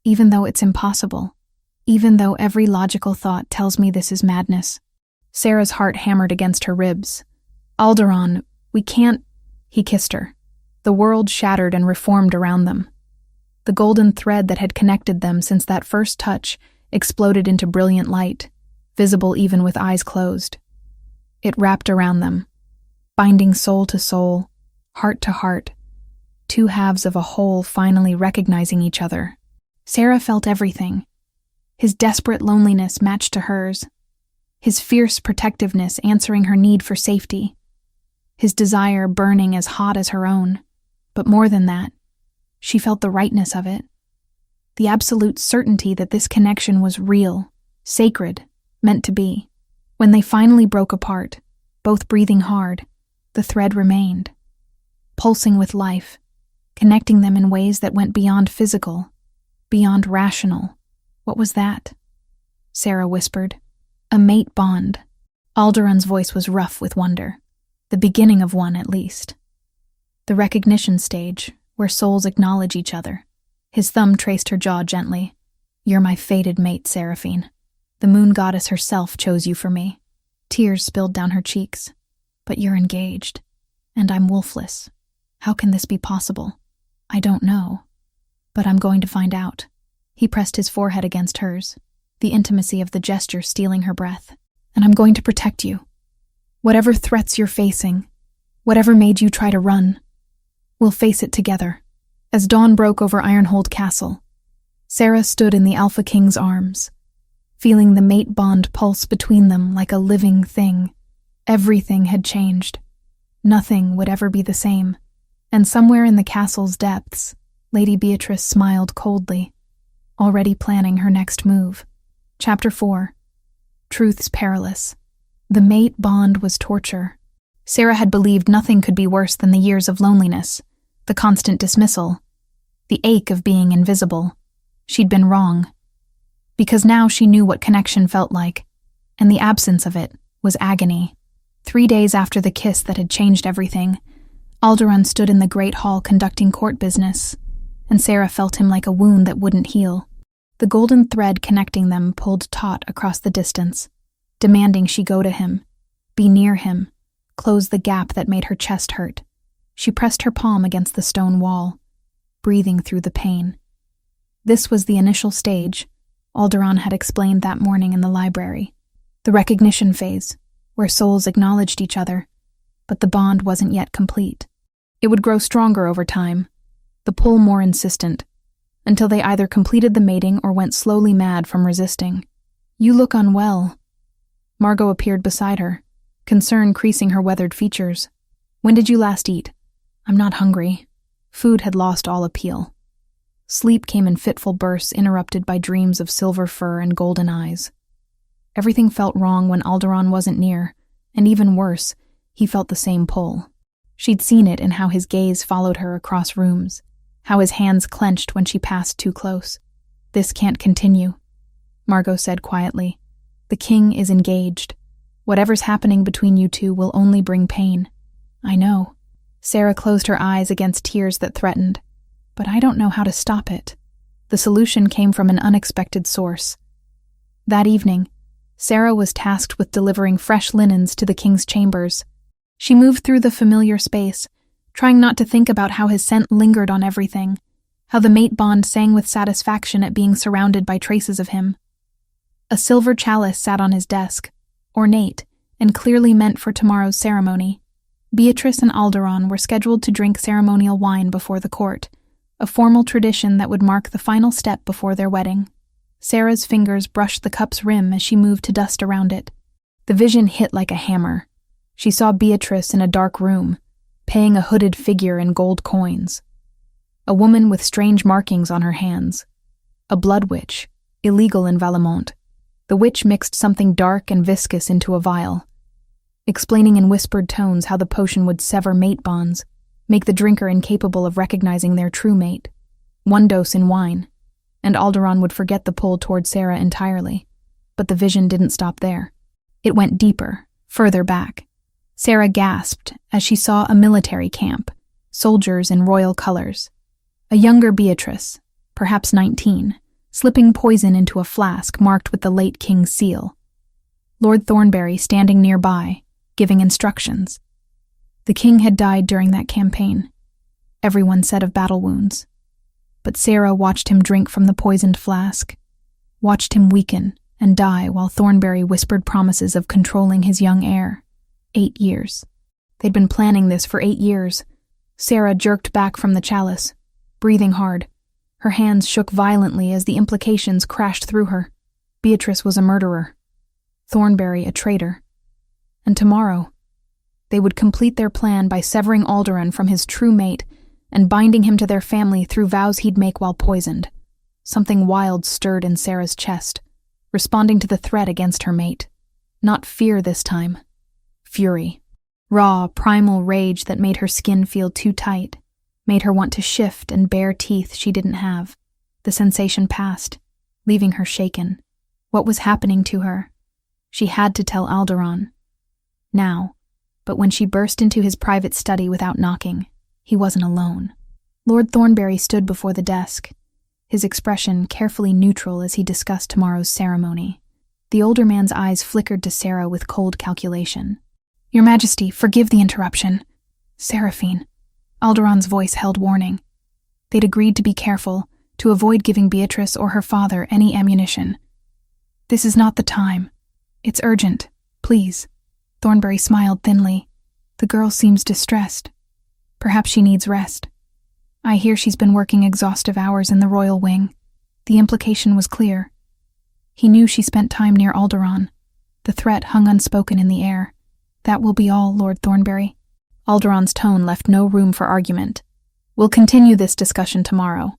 Even though it's impossible. Even though every logical thought tells me this is madness. Sarah's heart hammered against her ribs. Alderaan, we can't... He kissed her. The world shattered and reformed around them. The golden thread that had connected them since that first touch exploded into brilliant light, visible even with eyes closed. It wrapped around them, binding soul to soul, heart to heart, two halves of a whole finally recognizing each other. Sarah felt everything. His desperate loneliness matched to hers, his fierce protectiveness answering her need for safety, his desire burning as hot as her own. But more than that, she felt the rightness of it, the absolute certainty that this connection was real, sacred, meant to be. When they finally broke apart, both breathing hard, the thread remained, pulsing with life, connecting them in ways that went beyond physical, beyond rational. What was that? Sarah whispered. A mate bond. Alderaan's voice was rough with wonder. The beginning of one, at least. The recognition stage, where souls acknowledge each other. His thumb traced her jaw gently. You're my fated mate, Seraphine. The moon goddess herself chose you for me. Tears spilled down her cheeks. But you're engaged. And I'm wolfless. How can this be possible? I don't know. But I'm going to find out. He pressed his forehead against hers, the intimacy of the gesture stealing her breath. And I'm going to protect you. Whatever threats you're facing, whatever made you try to run, we'll face it together. As dawn broke over Ironhold Castle, Sarah stood in the Alpha King's arms, feeling the mate bond pulse between them like a living thing. Everything had changed. Nothing would ever be the same. And somewhere in the castle's depths, Lady Beatrice smiled coldly, already planning her next move. Chapter 4. Truth's Perilous. The mate bond was torture. Sarah had believed nothing could be worse than the years of loneliness, the constant dismissal, the ache of being invisible. She'd been wrong. Because now she knew what connection felt like, and the absence of it was agony. 3 days after the kiss that had changed everything, Alderaan stood in the great hall conducting court business, and Sarah felt him like a wound that wouldn't heal. The golden thread connecting them pulled taut across the distance, demanding she go to him, be near him, close the gap that made her chest hurt. She pressed her palm against the stone wall, breathing through the pain. This was the initial stage, Alderaan had explained that morning in the library. The recognition phase, where souls acknowledged each other, but the bond wasn't yet complete. It would grow stronger over time, the pull more insistent, until they either completed the mating or went slowly mad from resisting. You look unwell. Margot appeared beside her, concern creasing her weathered features. When did you last eat? I'm not hungry. Food had lost all appeal. Sleep came in fitful bursts interrupted by dreams of silver fur and golden eyes. Everything felt wrong when Alderaan wasn't near, and even worse, he felt the same pull. She'd seen it in how his gaze followed her across rooms, how his hands clenched when she passed too close. This can't continue, Margot said quietly. The king is engaged. Whatever's happening between you two will only bring pain. I know. Sarah closed her eyes against tears that threatened. But I don't know how to stop it. The solution came from an unexpected source. That evening, Sarah was tasked with delivering fresh linens to the king's chambers. She moved through the familiar space, trying not to think about how his scent lingered on everything, how the mate bond sang with satisfaction at being surrounded by traces of him. A silver chalice sat on his desk, ornate and clearly meant for tomorrow's ceremony. Beatrice and Alderaan were scheduled to drink ceremonial wine before the court, a formal tradition that would mark the final step before their wedding. Sarah's fingers brushed the cup's rim as she moved to dust around it. The vision hit like a hammer. She saw Beatrice in a dark room, paying a hooded figure in gold coins. A woman with strange markings on her hands. A blood witch, illegal in Valemont. The witch mixed something dark and viscous into a vial, explaining in whispered tones how the potion would sever mate bonds, make the drinker incapable of recognizing their true mate. 1 dose in wine, and Alderon would forget the pull toward Sarah entirely. But the vision didn't stop there. It went deeper, further back. Sarah gasped as she saw a military camp, soldiers in royal colors. A younger Beatrice, perhaps 19, slipping poison into a flask marked with the late king's seal. Lord Thornbury standing nearby, giving instructions. The king had died during that campaign. Everyone said of battle wounds. But Sarah watched him drink from the poisoned flask, watched him weaken and die while Thornbury whispered promises of controlling his young heir. 8 years. They'd been planning this for 8 years. Sarah jerked back from the chalice, breathing hard. Her hands shook violently as the implications crashed through her. Beatrice was a murderer. Thornbury a traitor. And tomorrow, they would complete their plan by severing Alderon from his true mate and binding him to their family through vows he'd make while poisoned. Something wild stirred in Sarah's chest, responding to the threat against her mate. Not fear this time. Fury. Raw, primal rage that made her skin feel too tight, made her want to shift and bare teeth she didn't have. The sensation passed, leaving her shaken. What was happening to her? She had to tell Alderon. Now, but when she burst into his private study without knocking, he wasn't alone. Lord Thornbury stood before the desk, his expression carefully neutral as he discussed tomorrow's ceremony. The older man's eyes flickered to Sarah with cold calculation. "Your Majesty, forgive the interruption." "Seraphine." Alderon's voice held warning. They'd agreed to be careful, to avoid giving Beatrice or her father any ammunition. "This is not the time. It's urgent. Please." Thornbury smiled thinly. "The girl seems distressed. Perhaps she needs rest. I hear she's been working exhaustive hours in the royal wing." The implication was clear. He knew she spent time near Alderon. The threat hung unspoken in the air. "That will be all, Lord Thornbury." Alderon's tone left no room for argument. "We'll continue this discussion tomorrow."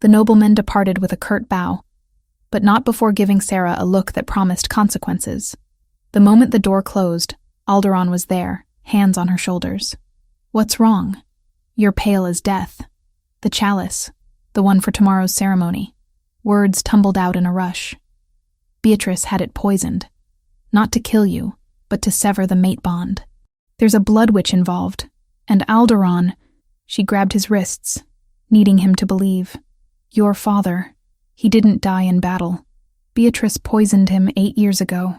The nobleman departed with a curt bow, but not before giving Sarah a look that promised consequences. The moment the door closed, Alderon was there, hands on her shoulders. "What's wrong? You're pale as death." "The chalice, the one for tomorrow's ceremony." Words tumbled out in a rush. "Beatrice had it poisoned. Not to kill you, but to sever the mate bond. There's a blood witch involved, and Alderon..." She grabbed his wrists, needing him to believe. "Your father, he didn't die in battle. Beatrice poisoned him 8 years ago.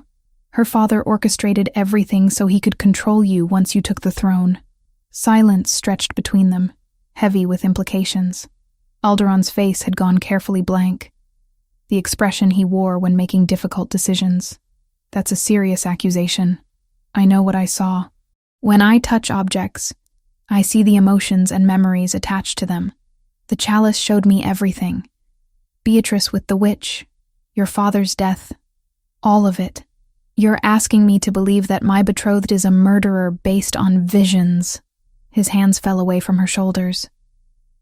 Her father orchestrated everything so he could control you once you took the throne." Silence stretched between them, heavy with implications. Alderon's face had gone carefully blank, the expression he wore when making difficult decisions. "That's a serious accusation. I know what I saw. When I touch objects, I see the emotions and memories attached to them. The chalice showed me everything. Beatrice with the witch, your father's death, all of it. You're asking me to believe that my betrothed is a murderer based on visions." His hands fell away from her shoulders.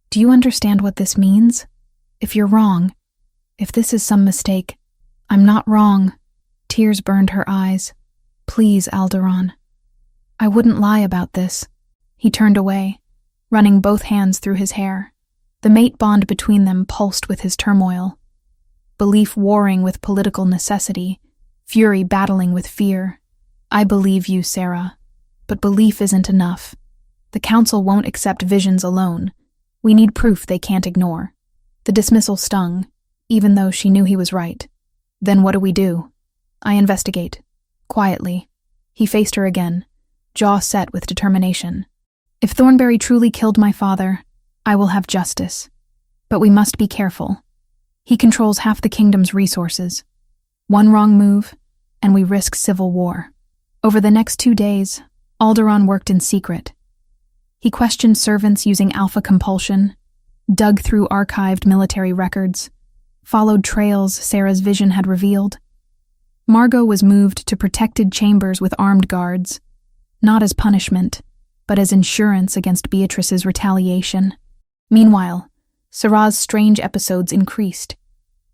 "Do you understand what this means? If you're wrong, if this is some mistake..." "I'm not wrong." Tears burned her eyes. "Please, Alderon. I wouldn't lie about this." He turned away, running both hands through his hair. The mate bond between them pulsed with his turmoil. Belief warring with political necessity, fury battling with fear. "I believe you, Sarah. But belief isn't enough. The council won't accept visions alone. We need proof they can't ignore." The dismissal stung, even though she knew he was right. "Then what do we do?" "I investigate." Quietly. He faced her again, jaw set with determination. "If Thornbury truly killed my father, I will have justice. But we must be careful. He controls half the kingdom's resources. One wrong move, and we risk civil war." Over the next 2 days, Alderon worked in secret. He questioned servants using alpha compulsion, dug through archived military records, followed trails Sarah's vision had revealed. Margot was moved to protected chambers with armed guards. not as punishment, but as insurance against Beatrice's retaliation. Meanwhile, Sarah's strange episodes increased.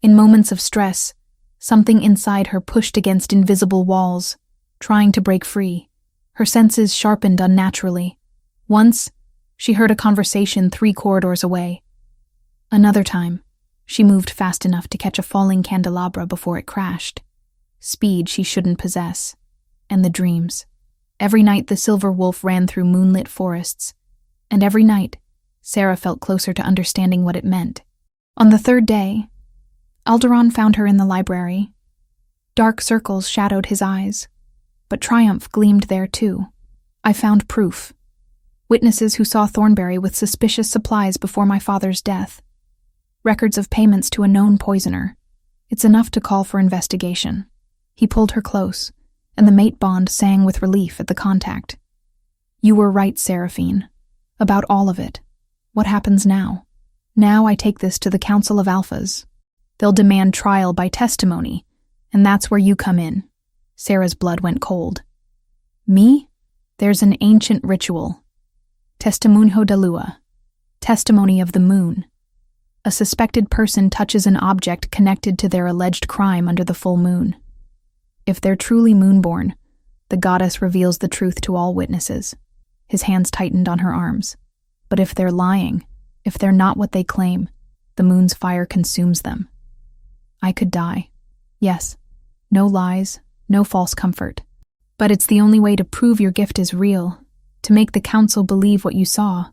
In moments of stress, something inside her pushed against invisible walls, trying to break free. Her senses sharpened unnaturally. Once, she heard a conversation 3 corridors away. Another time, she moved fast enough to catch a falling candelabra before it crashed. Speed she shouldn't possess. And the dreams. Every night the silver wolf ran through moonlit forests, and every night Sarah felt closer to understanding what it meant. On the 3rd day, Alderon found her in the library. Dark circles shadowed his eyes, but triumph gleamed there too. I found proof. Witnesses who saw Thornberry with suspicious supplies before my father's death. Records of payments to a known poisoner. It's enough to call for investigation. He pulled her close, and the mate bond sang with relief at the contact. You were right, Seraphine. About all of it. What happens now? Now I take this to the Council of Alphas. They'll demand trial by testimony, and that's where you come in. Sarah's blood went cold. Me? There's an ancient ritual. Testimonio de Lua. Testimony of the moon. A suspected person touches an object connected to their alleged crime under the full moon. If they're truly moonborn, the goddess reveals the truth to all witnesses. His hands tightened on her arms. But if they're lying, if they're not what they claim, the moon's fire consumes them. I could die. Yes, no lies, no false comfort. But it's the only way to prove your gift is real, to make the council believe what you saw.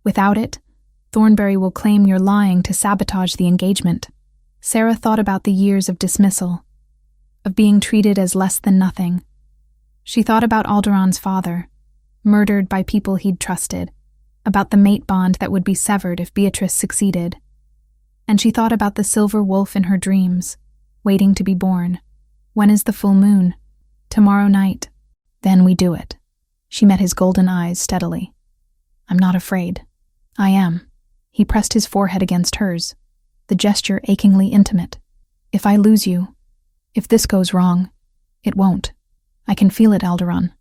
Without it, Thornberry will claim you're lying to sabotage the engagement. Sarah thought about the years of dismissal, of being treated as less than nothing. She thought about Alderon's father, murdered by people he'd trusted, about the mate bond that would be severed if Beatrice succeeded. And she thought about the silver wolf in her dreams, waiting to be born. When is the full moon? Tomorrow night. Then we do it. She met his golden eyes steadily. I'm not afraid. I am. He pressed his forehead against hers, the gesture achingly intimate. If I lose you, if this goes wrong, it won't. I can feel it, Alderon.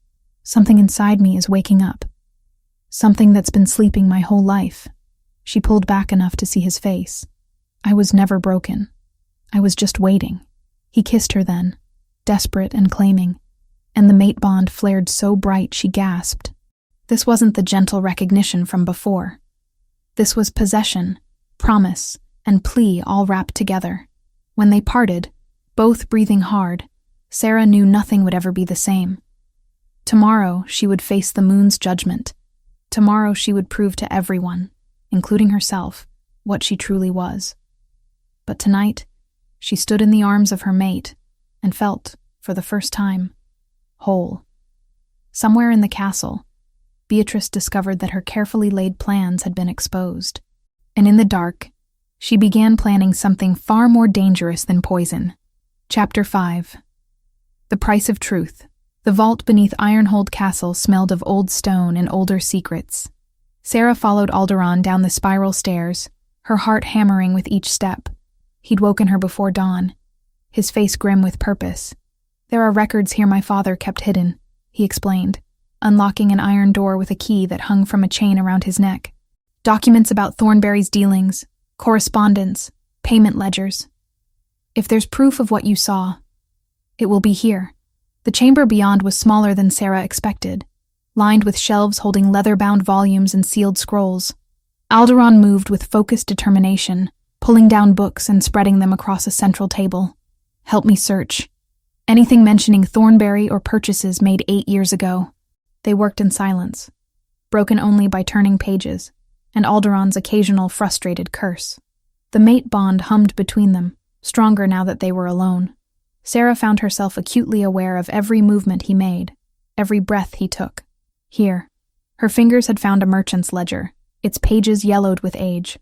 Something inside me is waking up. Something that's been sleeping my whole life. She pulled back enough to see his face. I was never broken. I was just waiting. He kissed her then, desperate and claiming, and the mate bond flared so bright she gasped. This wasn't the gentle recognition from before. This was possession, promise, and plea all wrapped together. When they parted, both breathing hard, Sarah knew nothing would ever be the same. Tomorrow she would face the moon's judgment. Tomorrow she would prove to everyone, including herself, what she truly was. But tonight, she stood in the arms of her mate and felt, for the first time, whole. Somewhere in the castle, Beatrice discovered that her carefully laid plans had been exposed. And in the dark, she began planning something far more dangerous than poison. Chapter 5. The Price of Truth. The vault beneath Ironhold Castle smelled of old stone and older secrets. Sarah followed Alderon down the spiral stairs, her heart hammering with each step. He'd woken her before dawn, his face grim with purpose. There are records here my father kept hidden, he explained, unlocking an iron door with a key that hung from a chain around his neck. Documents about Thornberry's dealings, correspondence, payment ledgers. If there's proof of what you saw, it will be here. The chamber beyond was smaller than Sarah expected, lined with shelves holding leather-bound volumes and sealed scrolls. Alderon moved with focused determination, pulling down books and spreading them across a central table. Help me search. Anything mentioning Thornberry or purchases made 8 years ago. They worked in silence, broken only by turning pages, and Alderon's occasional frustrated curse. The mate bond hummed between them, stronger now that they were alone. Sarah found herself acutely aware of every movement he made, every breath he took. Here, her fingers had found a merchant's ledger, its pages yellowed with age.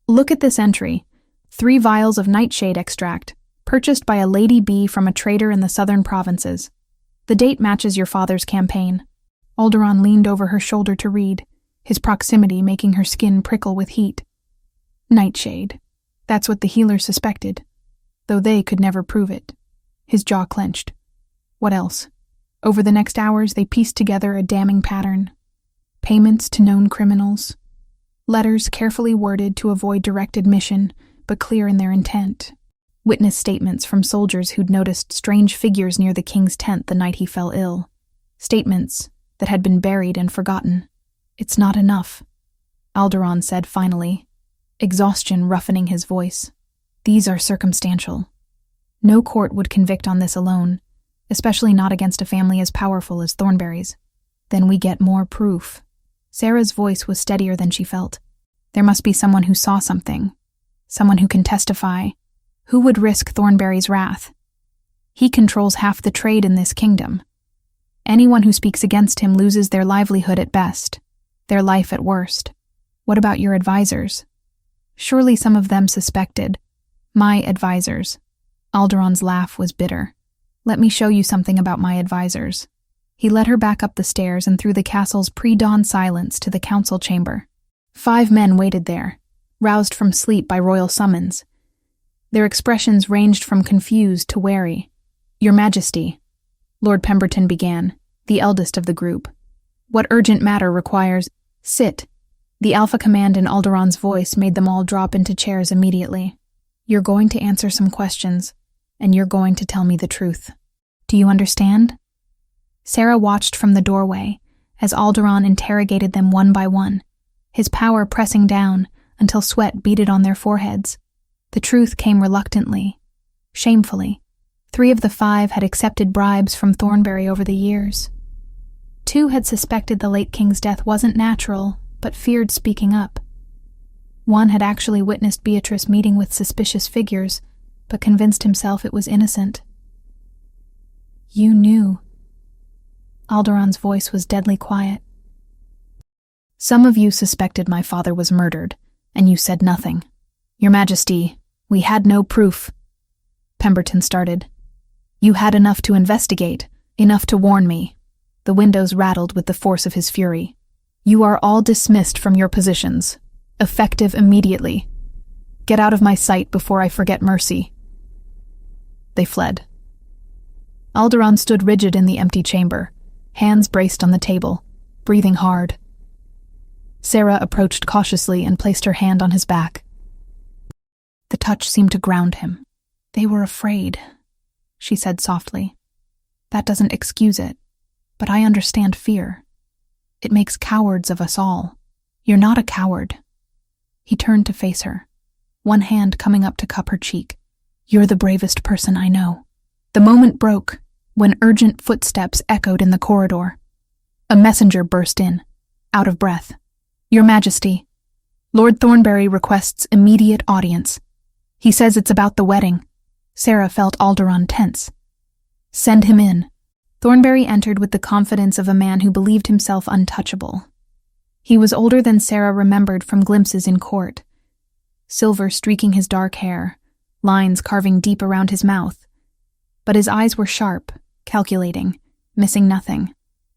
Look at this entry. 3 vials of nightshade extract, purchased by a lady bee from a trader in the southern provinces. The date matches your father's campaign. Alderon leaned over her shoulder to read, his proximity making her skin prickle with heat. Nightshade. That's what the healer suspected, though they could never prove it. His jaw clenched. What else? Over the next hours, they pieced together a damning pattern. Payments to known criminals. Letters carefully worded to avoid direct admission, but clear in their intent. Witness statements from soldiers who'd noticed strange figures near the king's tent the night he fell ill. Statements that had been buried and forgotten. "It's not enough," Alderaan said finally, exhaustion roughening his voice. "These are circumstantial. No court would convict on this alone, especially not against a family as powerful as Thornberry's. Then we get more proof." Sarah's voice was steadier than she felt. "There must be someone who saw something. Someone who can testify. Who would risk Thornberry's wrath? He controls half the trade in this kingdom. Anyone who speaks against him loses their livelihood at best, their life at worst. What about your advisors? Surely some of them suspected." "My advisors." Alderaan's laugh was bitter. "Let me show you something about my advisors." He led her back up the stairs and through the castle's pre-dawn silence to the council chamber. 5 men waited there, roused from sleep by royal summons. Their expressions ranged from confused to wary. "Your Majesty," Lord Pemberton began, the eldest of the group. "What urgent matter requires—" "Sit." The alpha command in Alderaan's voice made them all drop into chairs immediately. "You're going to answer some questions, and you're going to tell me the truth. Do you understand?" Sarah watched from the doorway as Alderaan interrogated them one by one, his power pressing down until sweat beaded on their foreheads. The truth came reluctantly, shamefully. 3 of the 5 had accepted bribes from Thornberry over the years. 2 had suspected the late king's death wasn't natural, but feared speaking up. 1 had actually witnessed Beatrice meeting with suspicious figures, but convinced himself it was innocent. "You knew." Alderaan's voice was deadly quiet. "Some of you suspected my father was murdered, and you said nothing. Your Majesty, we had no proof." Pemberton started. "You had enough to investigate, enough to warn me." The windows rattled with the force of his fury. "You are all dismissed from your positions, effective immediately. Get out of my sight before I forget mercy." They fled. Alderaan stood rigid in the empty chamber, hands braced on the table, breathing hard. Sarah approached cautiously and placed her hand on his back. The touch seemed to ground him. "They were afraid," she said softly. "That doesn't excuse it, but I understand fear. It makes cowards of us all. You're not a coward." He turned to face her, one hand coming up to cup her cheek. "You're the bravest person I know." The moment broke when urgent footsteps echoed in the corridor. A messenger burst in, out of breath. "Your Majesty, Lord Thornberry requests immediate audience. He says it's about the wedding." Sarah felt Alderaan tense. "Send him in." Thornberry entered with the confidence of a man who believed himself untouchable. He was older than Sarah remembered from glimpses in court. Silver streaking his dark hair, lines carving deep around his mouth. But his eyes were sharp, calculating, missing nothing.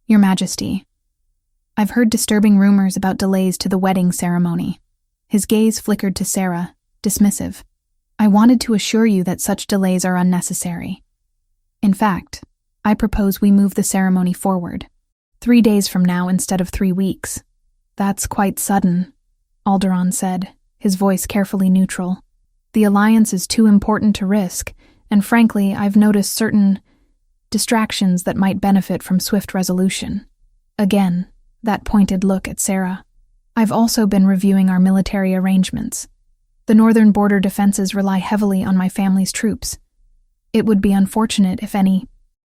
"Your Majesty, I've heard disturbing rumors about delays to the wedding ceremony." His gaze flickered to Sarah, dismissive. "I wanted to assure you that such delays are unnecessary. In fact, I propose we move the ceremony forward, 3 days from now instead of 3 weeks. "That's quite sudden," Alderaan said, his voice carefully neutral. "The alliance is too important to risk, and frankly, I've noticed certain distractions that might benefit from swift resolution." Again, that pointed look at Sarah. "I've also been reviewing our military arrangements. The northern border defenses rely heavily on my family's troops. It would be unfortunate if any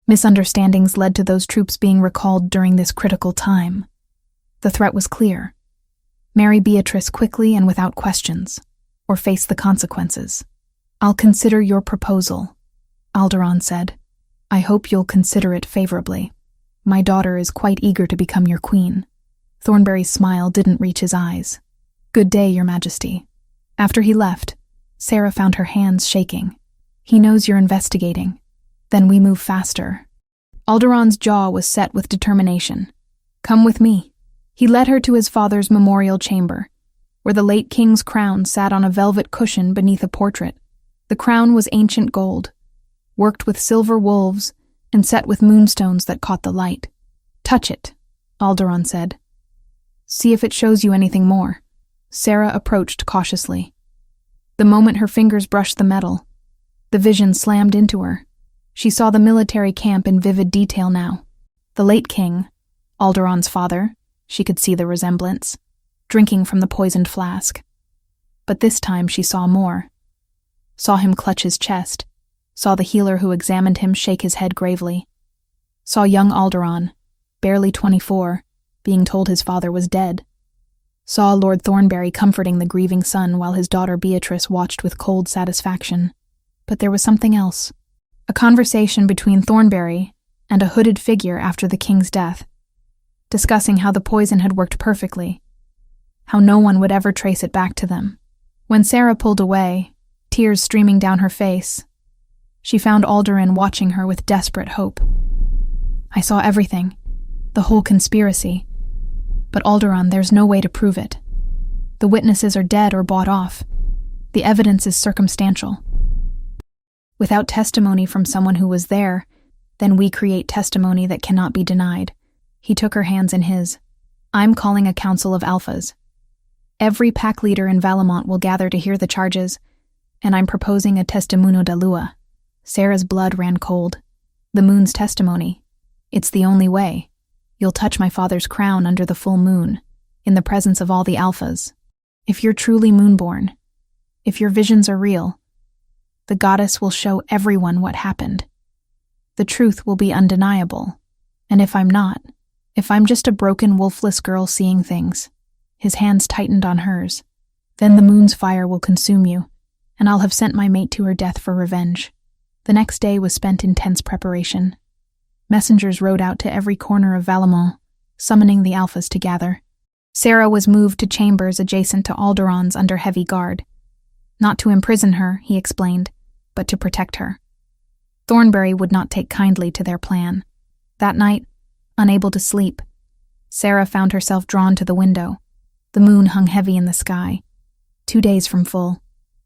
misunderstandings led to those troops being recalled during this critical time. The threat was clear. Marry Beatrice quickly and without questions, or face the consequences." "I'll consider your proposal," Alderaan said. "I hope you'll consider it favorably. My daughter is quite eager to become your queen." Thornberry's smile didn't reach his eyes. "Good day, Your Majesty." After he left, Sarah found her hands shaking. "He knows you're investigating. Then we move faster." Alderaan's jaw was set with determination. "Come with me." He led her to his father's memorial chamber, where the late king's crown sat on a velvet cushion beneath a portrait. The crown was ancient gold, worked with silver wolves and set with moonstones that caught the light. "Touch it," Alderon said. "See if it shows you anything more." Sarah approached cautiously. The moment her fingers brushed the metal, the vision slammed into her. She saw the military camp in vivid detail now. The late king, Alderon's father, she could see the resemblance, drinking from the poisoned flask. But this time she saw more. Saw him clutch his chest, saw the healer who examined him shake his head gravely, saw young Alderon, barely 24, being told his father was dead, saw Lord Thornberry comforting the grieving son while his daughter Beatrice watched with cold satisfaction. But there was something else. A conversation between Thornberry and a hooded figure after the king's death, discussing how the poison had worked perfectly, how no one would ever trace it back to them. When Sarah pulled away, tears streaming down her face, she found Alderon watching her with desperate hope. "I saw everything, the whole conspiracy. But Alderon, there's no way to prove it. The witnesses are dead or bought off. The evidence is circumstantial. Without testimony from someone who was there, then we create testimony that cannot be denied." He took her hands in his. "I'm calling a council of alphas. Every pack leader in Valamont will gather to hear the charges, and I'm proposing a testimonio da lua." Sarah's blood ran cold. "The moon's testimony. It's the only way. You'll touch my father's crown under the full moon, in the presence of all the alphas. If you're truly moonborn, if your visions are real, the goddess will show everyone what happened. The truth will be undeniable. And if I'm not, if I'm just a broken, wolfless girl seeing things," his hands tightened on hers, "then the moon's fire will consume you, and I'll have sent my mate to her death for revenge." The next day was spent in tense preparation. Messengers rode out to every corner of Valamont, summoning the alphas to gather. Sarah was moved to chambers adjacent to Alderon's under heavy guard. Not to imprison her, he explained, but to protect her. Thornberry would not take kindly to their plan. That night, unable to sleep, Sarah found herself drawn to the window. The moon hung heavy in the sky. 2 days from full.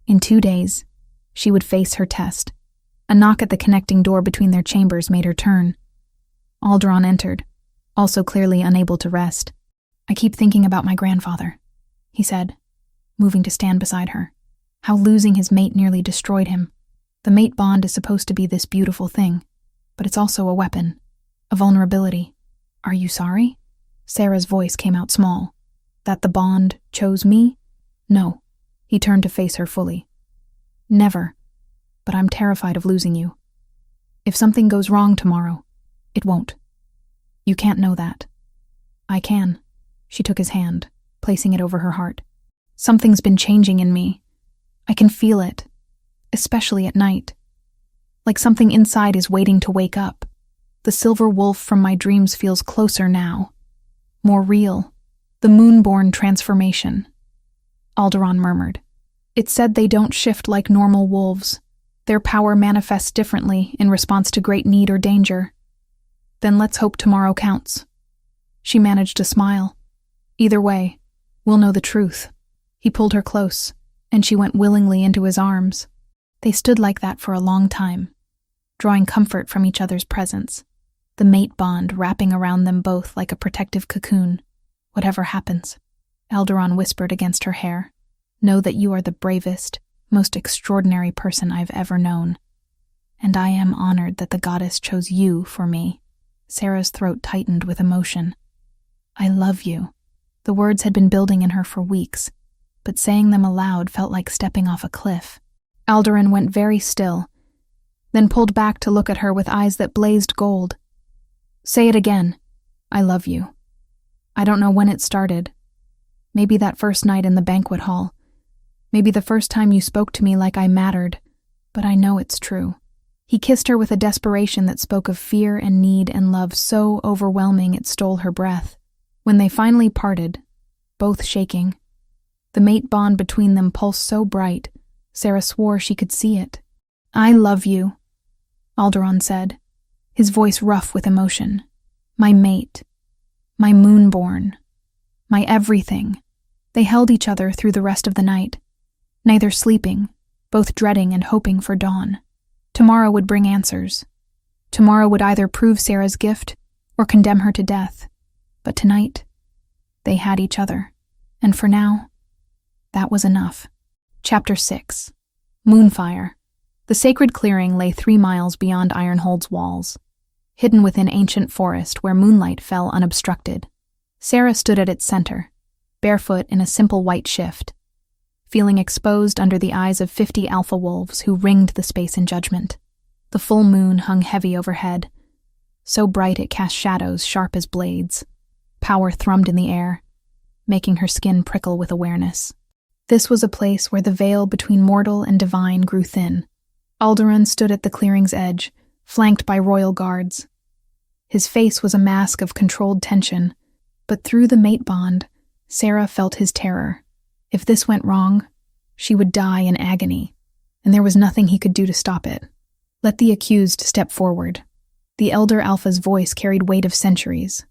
In 2 days, she would face her test. A knock at the connecting door between their chambers made her turn. Alderon entered, also clearly unable to rest. "I keep thinking about my grandfather," he said, moving to stand beside her. "How losing his mate nearly destroyed him. The mate bond is supposed to be this beautiful thing, but it's also a weapon, a vulnerability. Are you sorry?" Sarah's voice came out small. "That the bond chose me? No." He turned to face her fully. "Never. But I'm terrified of losing you. If something goes wrong tomorrow, it won't. You can't know that. I can." She took his hand, placing it over her heart. "Something's been changing in me. I can feel it, especially at night. Like something inside is waiting to wake up. The silver wolf from my dreams feels closer now. More real. The moonborn transformation." Alderon murmured. "It said they don't shift like normal wolves. Their power manifests differently in response to great need or danger. Then let's hope tomorrow counts." She managed to smile. "Either way, we'll know the truth." He pulled her close, and she went willingly into his arms. They stood like that for a long time, drawing comfort from each other's presence, the mate bond wrapping around them both like a protective cocoon. "Whatever happens," Alderon whispered against her hair, "know that you are the bravest, most extraordinary person I've ever known. And I am honored that the goddess chose you for me." Sarah's throat tightened with emotion. "I love you." The words had been building in her for weeks, but saying them aloud felt like stepping off a cliff. Alderon went very still, then pulled back to look at her with eyes that blazed gold. "Say it again. I love you. I don't know when it started. Maybe that first night in the banquet hall. Maybe the first time you spoke to me like I mattered, but I know it's true." He kissed her with a desperation that spoke of fear and need and love so overwhelming it stole her breath. When they finally parted, both shaking, the mate bond between them pulsed so bright, Sarah swore she could see it. "I love you," Alderon said, his voice rough with emotion. "My mate, my moonborn, my everything." They held each other through the rest of the night, neither sleeping, both dreading and hoping for dawn. Tomorrow would bring answers. Tomorrow would either prove Sarah's gift or condemn her to death. But tonight, they had each other. And for now, that was enough. Chapter 6. Moonfire. The sacred clearing lay 3 miles beyond Ironhold's walls, hidden within ancient forest where moonlight fell unobstructed. Sarah stood at its center, barefoot in a simple white shift, feeling exposed under the eyes of 50 alpha wolves who ringed the space in judgment. The full moon hung heavy overhead, so bright it cast shadows sharp as blades. Power thrummed in the air, making her skin prickle with awareness. This was a place where the veil between mortal and divine grew thin. Alderaan stood at the clearing's edge, flanked by royal guards. His face was a mask of controlled tension, but through the mate bond, Sarah felt his terror. If this went wrong, she would die in agony, and there was nothing he could do to stop it. Let the accused step forward. The elder Alpha's voice carried weight of centuries.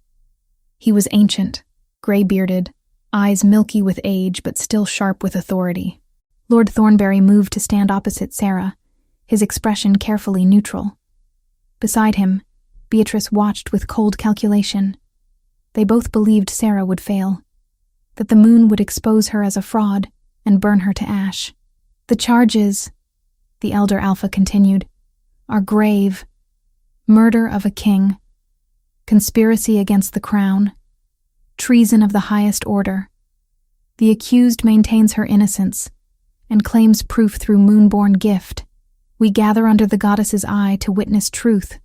He was ancient, gray-bearded, eyes milky with age but still sharp with authority. Lord Thornberry moved to stand opposite Sarah, his expression carefully neutral. Beside him, Beatrice watched with cold calculation. They both believed Sarah would fail, that the moon would expose her as a fraud and burn her to ash. The charges, the elder Alpha continued, are grave. Murder of a king, conspiracy against the crown, treason of the highest order. The accused maintains her innocence and claims proof through moonborn gift. We gather under the goddess's eye to witness truth.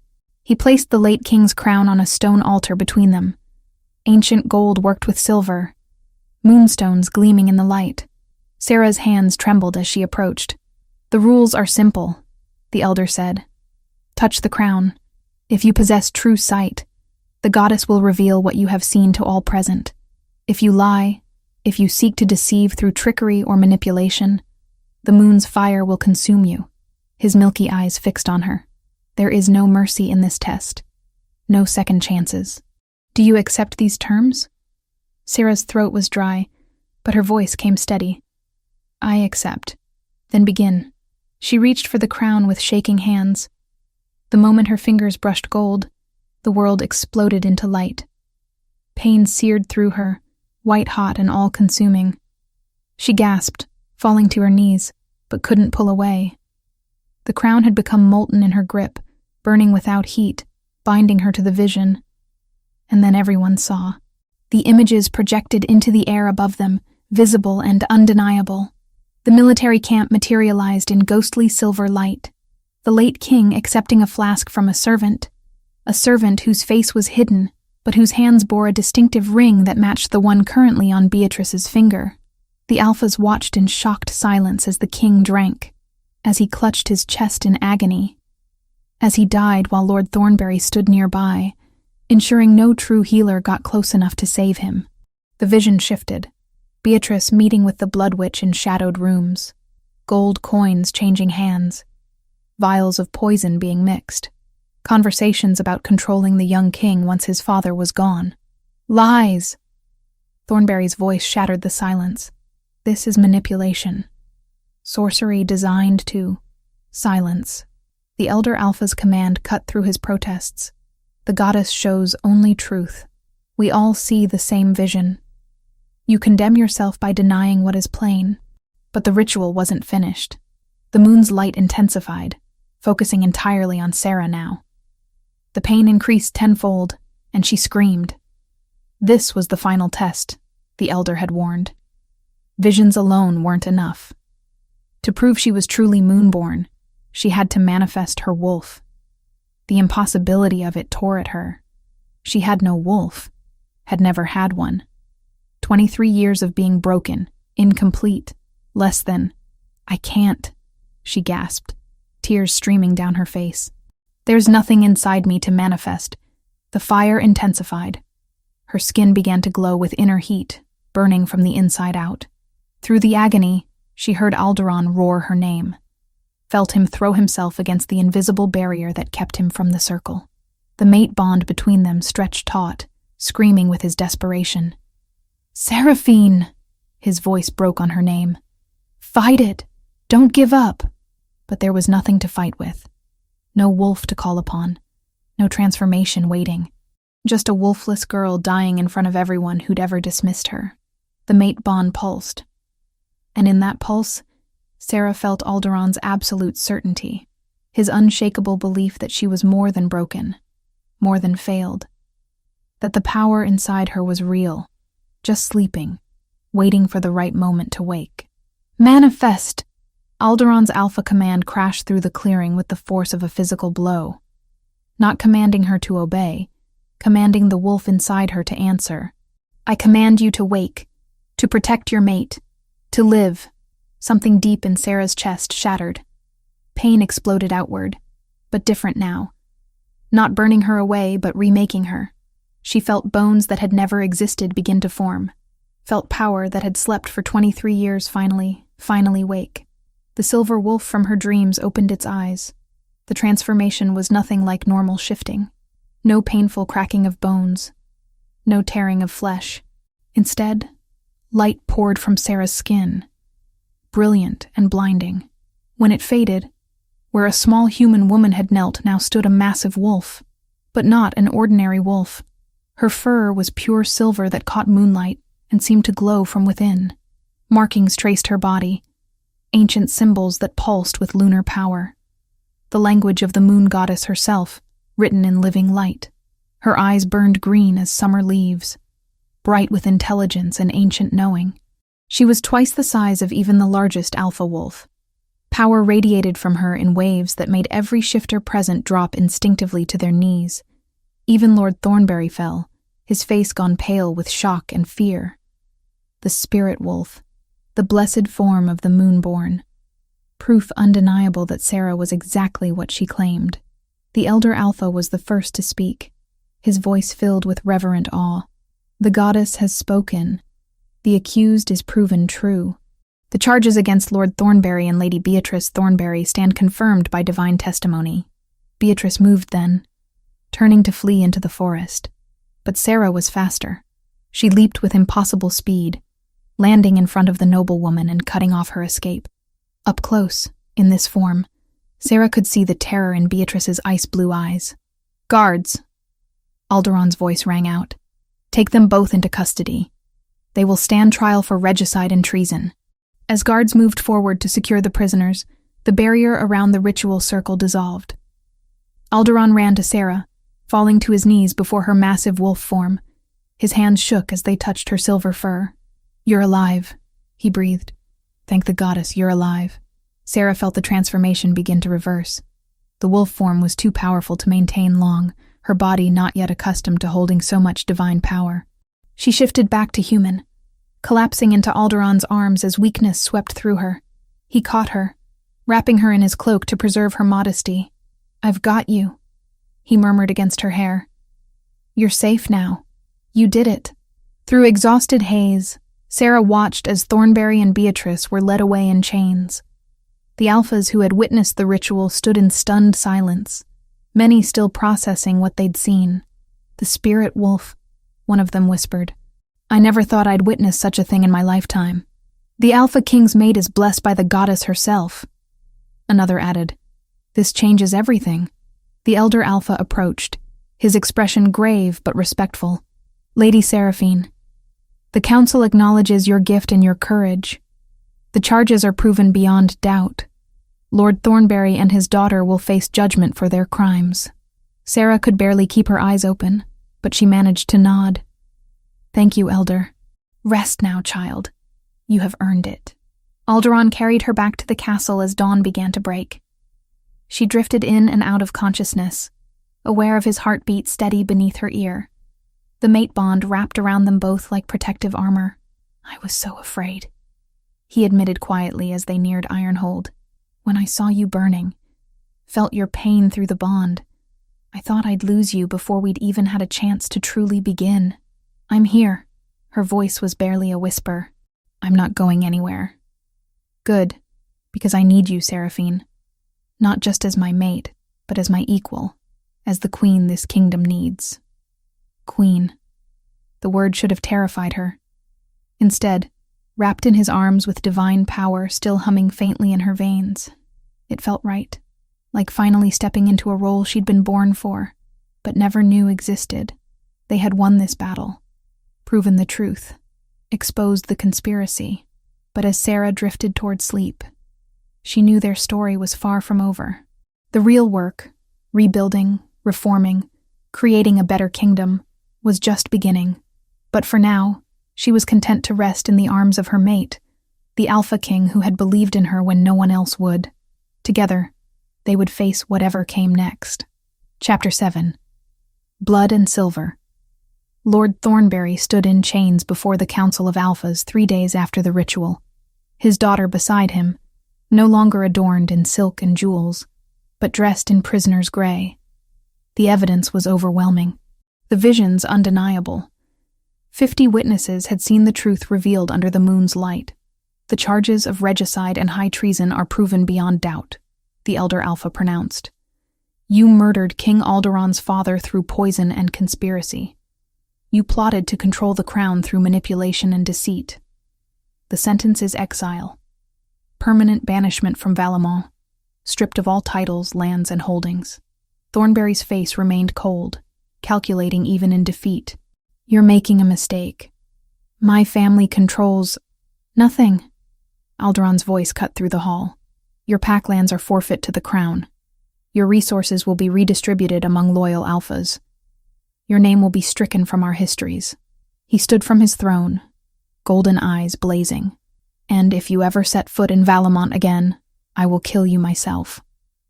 He placed the late king's crown on a stone altar between them, ancient gold worked with silver, moonstones gleaming in the light. Sarah's hands trembled as she approached. The rules are simple, the elder said. Touch the crown. If you possess true sight, the goddess will reveal what you have seen to all present. If you lie, if you seek to deceive through trickery or manipulation, the moon's fire will consume you. His milky eyes fixed on her. There is no mercy in this test. No second chances. Do you accept these terms? Sarah's throat was dry, but her voice came steady. I accept. Then begin. She reached for the crown with shaking hands. The moment her fingers brushed gold, the world exploded into light. Pain seared through her, white-hot and all-consuming. She gasped, falling to her knees, but couldn't pull away. The crown had become molten in her grip, burning without heat, binding her to the vision. And then everyone saw. The images projected into the air above them, visible and undeniable. The military camp materialized in ghostly silver light. The late king accepting a flask from a servant whose face was hidden, but whose hands bore a distinctive ring that matched the one currently on Beatrice's finger. The Alphas watched in shocked silence as the king drank, as he clutched his chest in agony, as he died while Lord Thornberry stood nearby, ensuring no true healer got close enough to save him. The vision shifted, Beatrice meeting with the Blood Witch in shadowed rooms, gold coins changing hands, vials of poison being mixed, conversations about controlling the young king once his father was gone. Lies! Thornberry's voice shattered the silence. This is manipulation. Sorcery designed to silence. The Elder Alpha's command cut through his protests. The goddess shows only truth. We all see the same vision. You condemn yourself by denying what is plain. But the ritual wasn't finished. The moon's light intensified, focusing entirely on Sarah now. The pain increased tenfold, and she screamed. This was the final test, the elder had warned. Visions alone weren't enough. To prove she was truly moonborn, she had to manifest her wolf. The impossibility of it tore at her. She had no wolf, had never had one. 23 years of being broken, incomplete, less than. I can't, she gasped, tears streaming down her face. There's nothing inside me to manifest. The fire intensified. Her skin began to glow with inner heat, burning from the inside out. Through the agony, she heard Alderaan roar her name, felt him throw himself against the invisible barrier that kept him from the circle. The mate bond between them stretched taut, screaming with his desperation. Seraphine! His voice broke on her name. Fight it! Don't give up! But there was nothing to fight with. No wolf to call upon. no transformation waiting. Just a wolfless girl dying in front of everyone who'd ever dismissed her. The mate bond pulsed. And in that pulse, Sarah felt Alderon's absolute certainty, his unshakable belief that she was more than broken, more than failed, that the power inside her was real, just sleeping, waiting for the right moment to wake. Manifest! Alderon's alpha command crashed through the clearing with the force of a physical blow, not commanding her to obey, commanding the wolf inside her to answer. I command you to wake, to protect your mate, to live. Something deep in Sarah's chest shattered. Pain exploded outward, but different now. Not burning her away, but remaking her. She felt bones that had never existed begin to form, felt power that had slept for 23 years finally wake. The silver wolf from her dreams opened its eyes. The transformation was nothing like normal shifting. No painful cracking of bones, no tearing of flesh. Instead, light poured from Sarah's skin, brilliant and blinding. When it faded, where a small human woman had knelt now stood a massive wolf, but not an ordinary wolf. Her fur was pure silver that caught moonlight and seemed to glow from within. Markings traced her body, ancient symbols that pulsed with lunar power. The language of the moon goddess herself, written in living light. Her eyes burned green as summer leaves, bright with intelligence and ancient knowing. She was twice the size of even the largest alpha wolf. Power radiated from her in waves that made every shifter present drop instinctively to their knees. Even Lord Thornberry fell, his face gone pale with shock and fear. The spirit wolf, the blessed form of the moonborn. Proof undeniable that Sarah was exactly what she claimed. The elder alpha was the first to speak, his voice filled with reverent awe. The goddess has spoken. The accused is proven true. The charges against Lord Thornberry and Lady Beatrice Thornberry stand confirmed by divine testimony. Beatrice moved then, turning to flee into the forest. But Sarah was faster. She leaped with impossible speed, landing in front of the noblewoman and cutting off her escape. Up close, in this form, Sarah could see the terror in Beatrice's ice-blue eyes. Guards! Alderon's voice rang out. Take them both into custody. They will stand trial for regicide and treason. As guards moved forward to secure the prisoners, the barrier around the ritual circle dissolved. Alderon ran to Sarah, falling to his knees before her massive wolf form. His hands shook as they touched her silver fur. You're alive, he breathed. Thank the goddess, you're alive. Sarah felt the transformation begin to reverse. The wolf form was too powerful to maintain long, her body not yet accustomed to holding so much divine power. She shifted back to human, collapsing into Alderon's arms as weakness swept through her. He caught her, wrapping her in his cloak to preserve her modesty. I've got you, he murmured against her hair. You're safe now. You did it. Through exhausted haze, Sarah watched as Thornberry and Beatrice were led away in chains. The alphas who had witnessed the ritual stood in stunned silence, many still processing what they'd seen. The spirit wolf, one of them whispered. I never thought I'd witness such a thing in my lifetime. The Alpha King's mate is blessed by the goddess herself. Another added, this changes everything. The elder Alpha approached, his expression grave but respectful. Lady Seraphine, the council acknowledges your gift and your courage. The charges are proven beyond doubt. Lord Thornberry and his daughter will face judgment for their crimes. Sarah could barely keep her eyes open, but she managed to nod. Thank you, Elder. Rest now, child. You have earned it. Alderon carried her back to the castle as dawn began to break. She drifted in and out of consciousness, aware of his heartbeat steady beneath her ear. The mate bond wrapped around them both like protective armor. I was so afraid, he admitted quietly as they neared Ironhold. When I saw you burning, felt your pain through the bond, I thought I'd lose you before we'd even had a chance to truly begin. I'm here. Her voice was barely a whisper. I'm not going anywhere. Good, because I need you, Seraphine. Not just as my mate, but as my equal, as the queen this kingdom needs. Queen. The word should have terrified her. Instead, wrapped in his arms with divine power still humming faintly in her veins, it felt right, like finally stepping into a role she'd been born for. but never knew existed. They had won this battle, proven the truth, exposed the conspiracy. But as Sarah drifted toward sleep, she knew their story was far from over. The real work, rebuilding, reforming, creating a better kingdom, was just beginning. But for now, she was content to rest in the arms of her mate, the Alpha King who had believed in her when no one else would. Together, they would face whatever came next. Chapter 7. Blood and Silver. Lord Thornberry stood in chains before the Council of Alphas 3 days after the ritual, his daughter beside him, no longer adorned in silk and jewels, but dressed in prisoner's gray. The evidence was overwhelming, the visions undeniable. 50 witnesses had seen the truth revealed under the moon's light. The charges of regicide and high treason are proven beyond doubt, the elder Alpha pronounced. You murdered King Alderon's father through poison and conspiracy. You plotted to control the crown through manipulation and deceit. The sentence is exile, permanent banishment from Valemont, stripped of all titles, lands, and holdings. Thornberry's face remained cold, calculating even in defeat. You're making a mistake. My family controls nothing. Alderon's voice cut through the hall. Your pack lands are forfeit to the crown. Your resources will be redistributed among loyal Alphas. Your name will be stricken from our histories. He stood from his throne, golden eyes blazing. And if you ever set foot in Valemont again, I will kill you myself.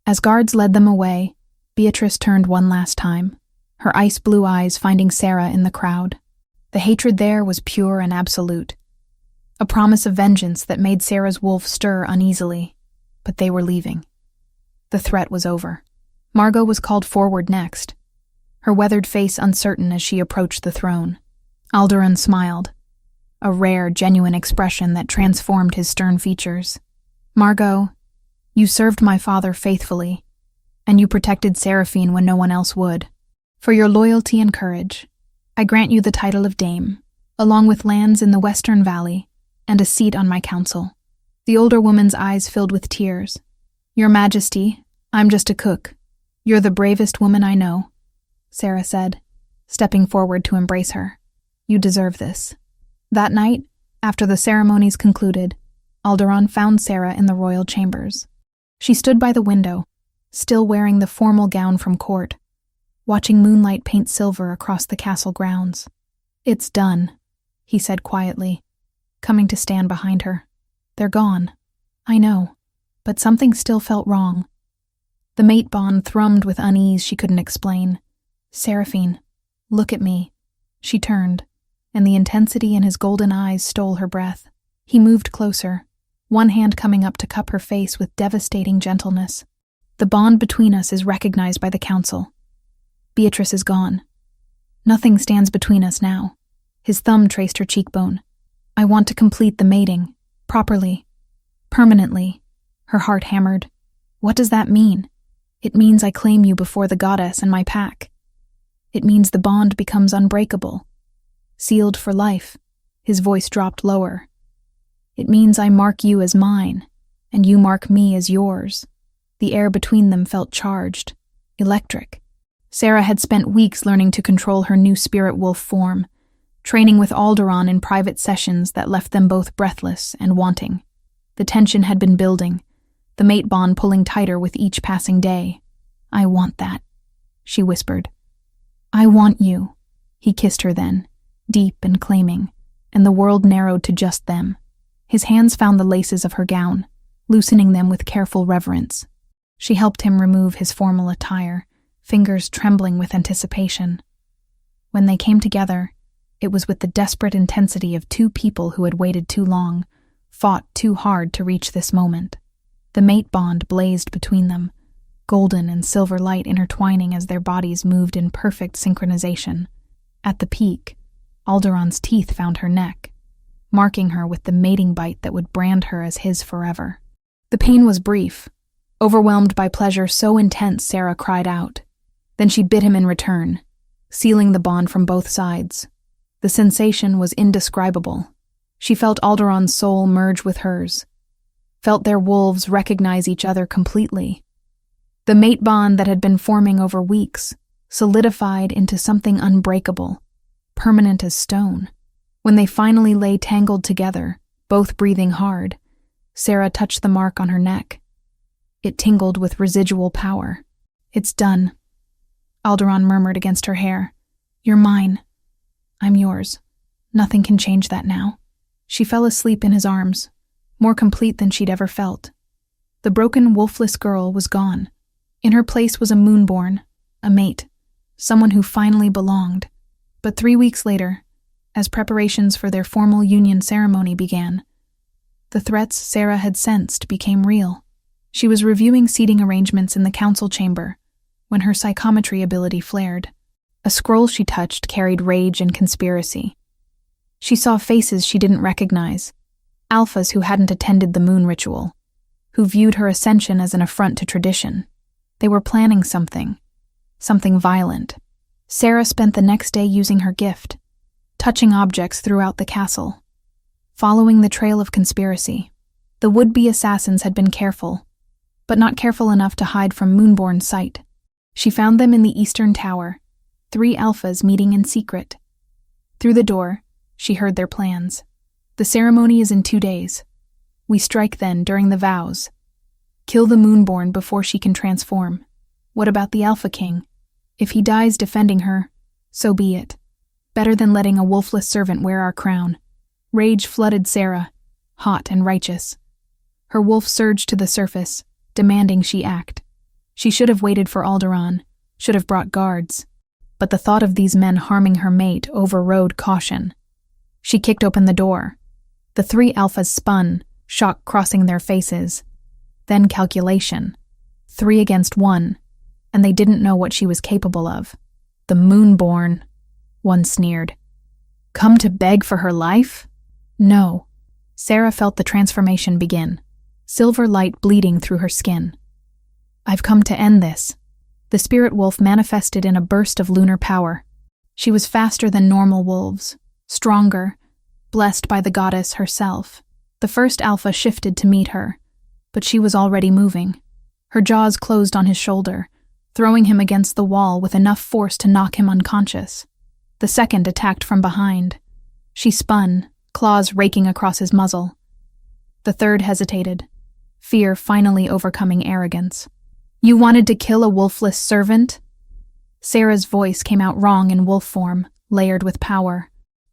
As guards led them away, Beatrice turned one last time, her ice-blue eyes finding Sarah in the crowd. The hatred there was pure and absolute, a promise of vengeance that made Sarah's wolf stir uneasily, but they were leaving. The threat was over. Margot was called forward next, her weathered face uncertain as she approached the throne. Alderon smiled, a rare, genuine expression that transformed his stern features. Margot, you served my father faithfully, and you protected Seraphine when no one else would. For your loyalty and courage, I grant you the title of Dame, along with lands in the Western Valley and a seat on my council. The older woman's eyes filled with tears. Your Majesty, I'm just a cook. You're the bravest woman I know, Sarah said, stepping forward to embrace her. You deserve this. That night, after the ceremonies concluded, Alderon found Sarah in the royal chambers. She stood by the window, still wearing the formal gown from court, watching moonlight paint silver across the castle grounds. It's done, he said quietly, coming to stand behind her. They're gone. I know, but something still felt wrong. The mate bond thrummed with unease she couldn't explain. Seraphine, look at me. She turned, and the intensity in his golden eyes stole her breath. He moved closer, one hand coming up to cup her face with devastating gentleness. The bond between us is recognized by the council. Beatrice is gone. Nothing stands between us now. His thumb traced her cheekbone. I want to complete the mating, properly, permanently. Her heart hammered. What does that mean? It means I claim you before the goddess and my pack. It means the bond becomes unbreakable, sealed for life. His voice dropped lower. It means I mark you as mine, and you mark me as yours. The air between them felt charged, electric. Sarah had spent weeks learning to control her new spirit wolf form, training with Alderon in private sessions that left them both breathless and wanting. The tension had been building, the mate bond pulling tighter with each passing day. I want that, she whispered. I want you. He kissed her then, deep and claiming, and the world narrowed to just them. His hands found the laces of her gown, loosening them with careful reverence. She helped him remove his formal attire, fingers trembling with anticipation. When they came together, it was with the desperate intensity of two people who had waited too long, fought too hard to reach this moment. The mate bond blazed between them, golden and silver light intertwining as their bodies moved in perfect synchronization. At the peak, Alderon's teeth found her neck, marking her with the mating bite that would brand her as his forever. The pain was brief. Overwhelmed by pleasure so intense, Sarah cried out. Then she bit him in return, sealing the bond from both sides. The sensation was indescribable. She felt Alderon's soul merge with hers, felt their wolves recognize each other completely. The mate bond that had been forming over weeks solidified into something unbreakable, permanent as stone. When they finally lay tangled together, both breathing hard, Sarah touched the mark on her neck. It tingled with residual power. "It's done," Alderaan murmured against her hair. "You're mine. I'm yours. Nothing can change that now." She fell asleep in his arms, more complete than she'd ever felt. The broken, wolfless girl was gone. In her place was a moonborn, a mate, someone who finally belonged. But 3 weeks later, as preparations for their formal union ceremony began, the threats Sarah had sensed became real. She was reviewing seating arrangements in the council chamber when her psychometry ability flared. A scroll she touched carried rage and conspiracy. She saw faces she didn't recognize, alphas who hadn't attended the moon ritual, who viewed her ascension as an affront to tradition. They were planning something violent. Sarah spent the next day using her gift, touching objects throughout the castle, following the trail of conspiracy. The would-be assassins had been careful, but not careful enough to hide from Moonborn's sight. She found them in the eastern tower, 3 alphas meeting in secret. Through the door, she heard their plans. "The ceremony is in 2 days. We strike then during the vows. Kill the Moonborn before she can transform. What about the Alpha King? If he dies defending her, so be it. Better than letting a wolfless servant wear our crown." Rage flooded Sarah, hot and righteous. Her wolf surged to the surface, demanding she act. She should have waited for Alderaan, should have brought guards. But the thought of these men harming her mate overrode caution. She kicked open the door. The 3 alphas spun, shock crossing their faces. Then calculation. 3 against 1, and they didn't know what she was capable of. "The Moonborn," one sneered. "Come to beg for her life?" No. Sarah felt the transformation begin, silver light bleeding through her skin. "I've come to end this." The spirit wolf manifested in a burst of lunar power. She was faster than normal wolves, stronger, blessed by the goddess herself. The first alpha shifted to meet her, but she was already moving. Her jaws closed on his shoulder, throwing him against the wall with enough force to knock him unconscious. The second attacked from behind. She spun, claws raking across his muzzle. The third hesitated, fear finally overcoming arrogance. "You wanted to kill a wolfless servant?" Sarah's voice came out wrong in wolf form, layered with power.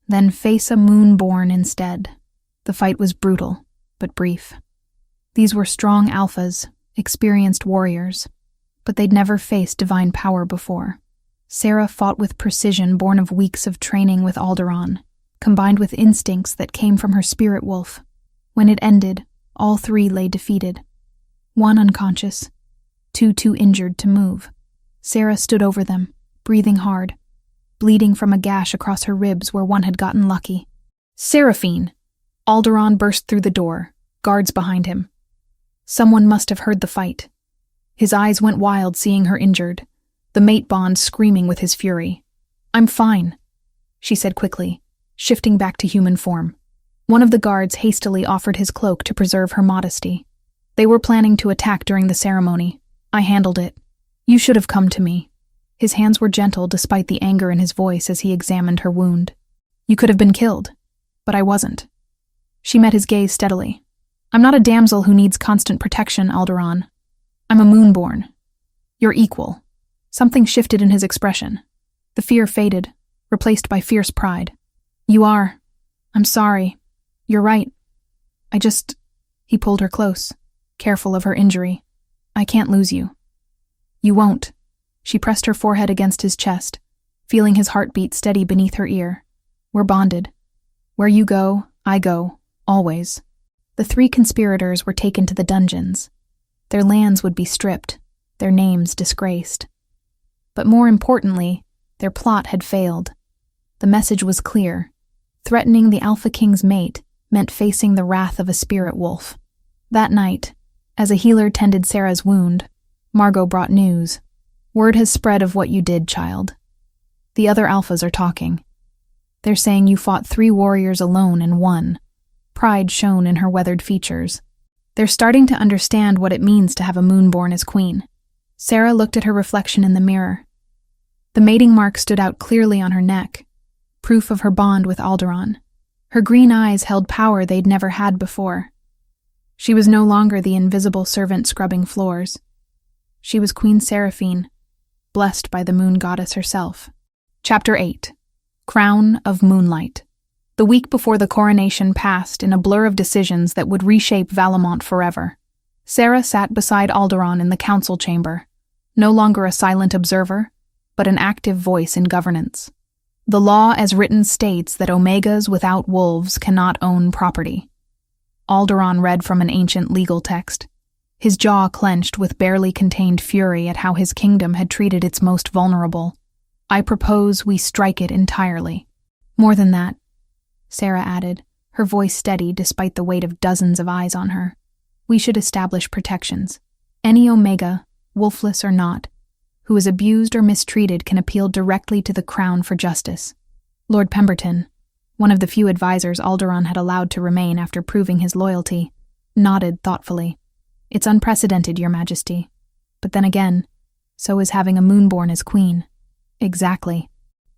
"Then face a Moonborn instead." The fight was brutal, but brief. These were strong alphas, experienced warriors, but they'd never faced divine power before. Sarah fought with precision born of weeks of training with Alderaan, combined with instincts that came from her spirit wolf. When it ended, all 3 lay defeated. 1 unconscious, 2 too injured to move. Sarah stood over them, breathing hard, bleeding from a gash across her ribs where one had gotten lucky. "Seraphine!" Alderaan burst through the door, guards behind him. Someone must have heard the fight. His eyes went wild seeing her injured, the mate bond screaming with his fury. "I'm fine," she said quickly, shifting back to human form. One of the guards hastily offered his cloak to preserve her modesty. "They were planning to attack during the ceremony. I handled it. You should have come to me." His hands were gentle despite the anger in his voice as he examined her wound. "You could have been killed, but I wasn't." She met his gaze steadily. "I'm not a damsel who needs constant protection, Alderaan. I'm a Moonborn. You're equal." Something shifted in his expression. The fear faded, replaced by fierce pride. "You are. I'm sorry. You're right. He pulled her close, careful of her injury. "I can't lose you." "You won't." She pressed her forehead against his chest, feeling his heartbeat steady beneath her ear. "We're bonded. Where you go, I go, always." The 3 conspirators were taken to the dungeons. Their lands would be stripped, their names disgraced. But more importantly, their plot had failed. The message was clear. Threatening the Alpha King's mate meant facing the wrath of a spirit wolf. That night, as a healer tended Sarah's wound, Margot brought news. "Word has spread of what you did, child. The other alphas are talking. They're saying you fought 3 warriors alone and won." Pride shone in her weathered features. "They're starting to understand what it means to have a Moonborn as queen." Sarah looked at her reflection in the mirror. The mating mark stood out clearly on her neck, proof of her bond with Alderaan. Her green eyes held power they'd never had before. She was no longer the invisible servant scrubbing floors. She was Queen Seraphine, blessed by the moon goddess herself. Chapter 8. Crown of Moonlight. The week before the coronation passed in a blur of decisions that would reshape Valamont forever. Sarah sat beside Alderaan in the council chamber, no longer a silent observer, but an active voice in governance. The law as written states that Omegas without wolves cannot own property. Alderaan read from an ancient legal text, his jaw clenched with barely contained fury at how his kingdom had treated its most vulnerable. I propose we strike it entirely. More than that, Sarah added, her voice steady despite the weight of dozens of eyes on her. We should establish protections. Any Omega, wolfless or not, who is abused or mistreated can appeal directly to the Crown for justice. Lord Pemberton, one of the few advisors Alderaan had allowed to remain after proving his loyalty, nodded thoughtfully. It's unprecedented, Your Majesty. But then again, so is having a moonborn as queen. Exactly.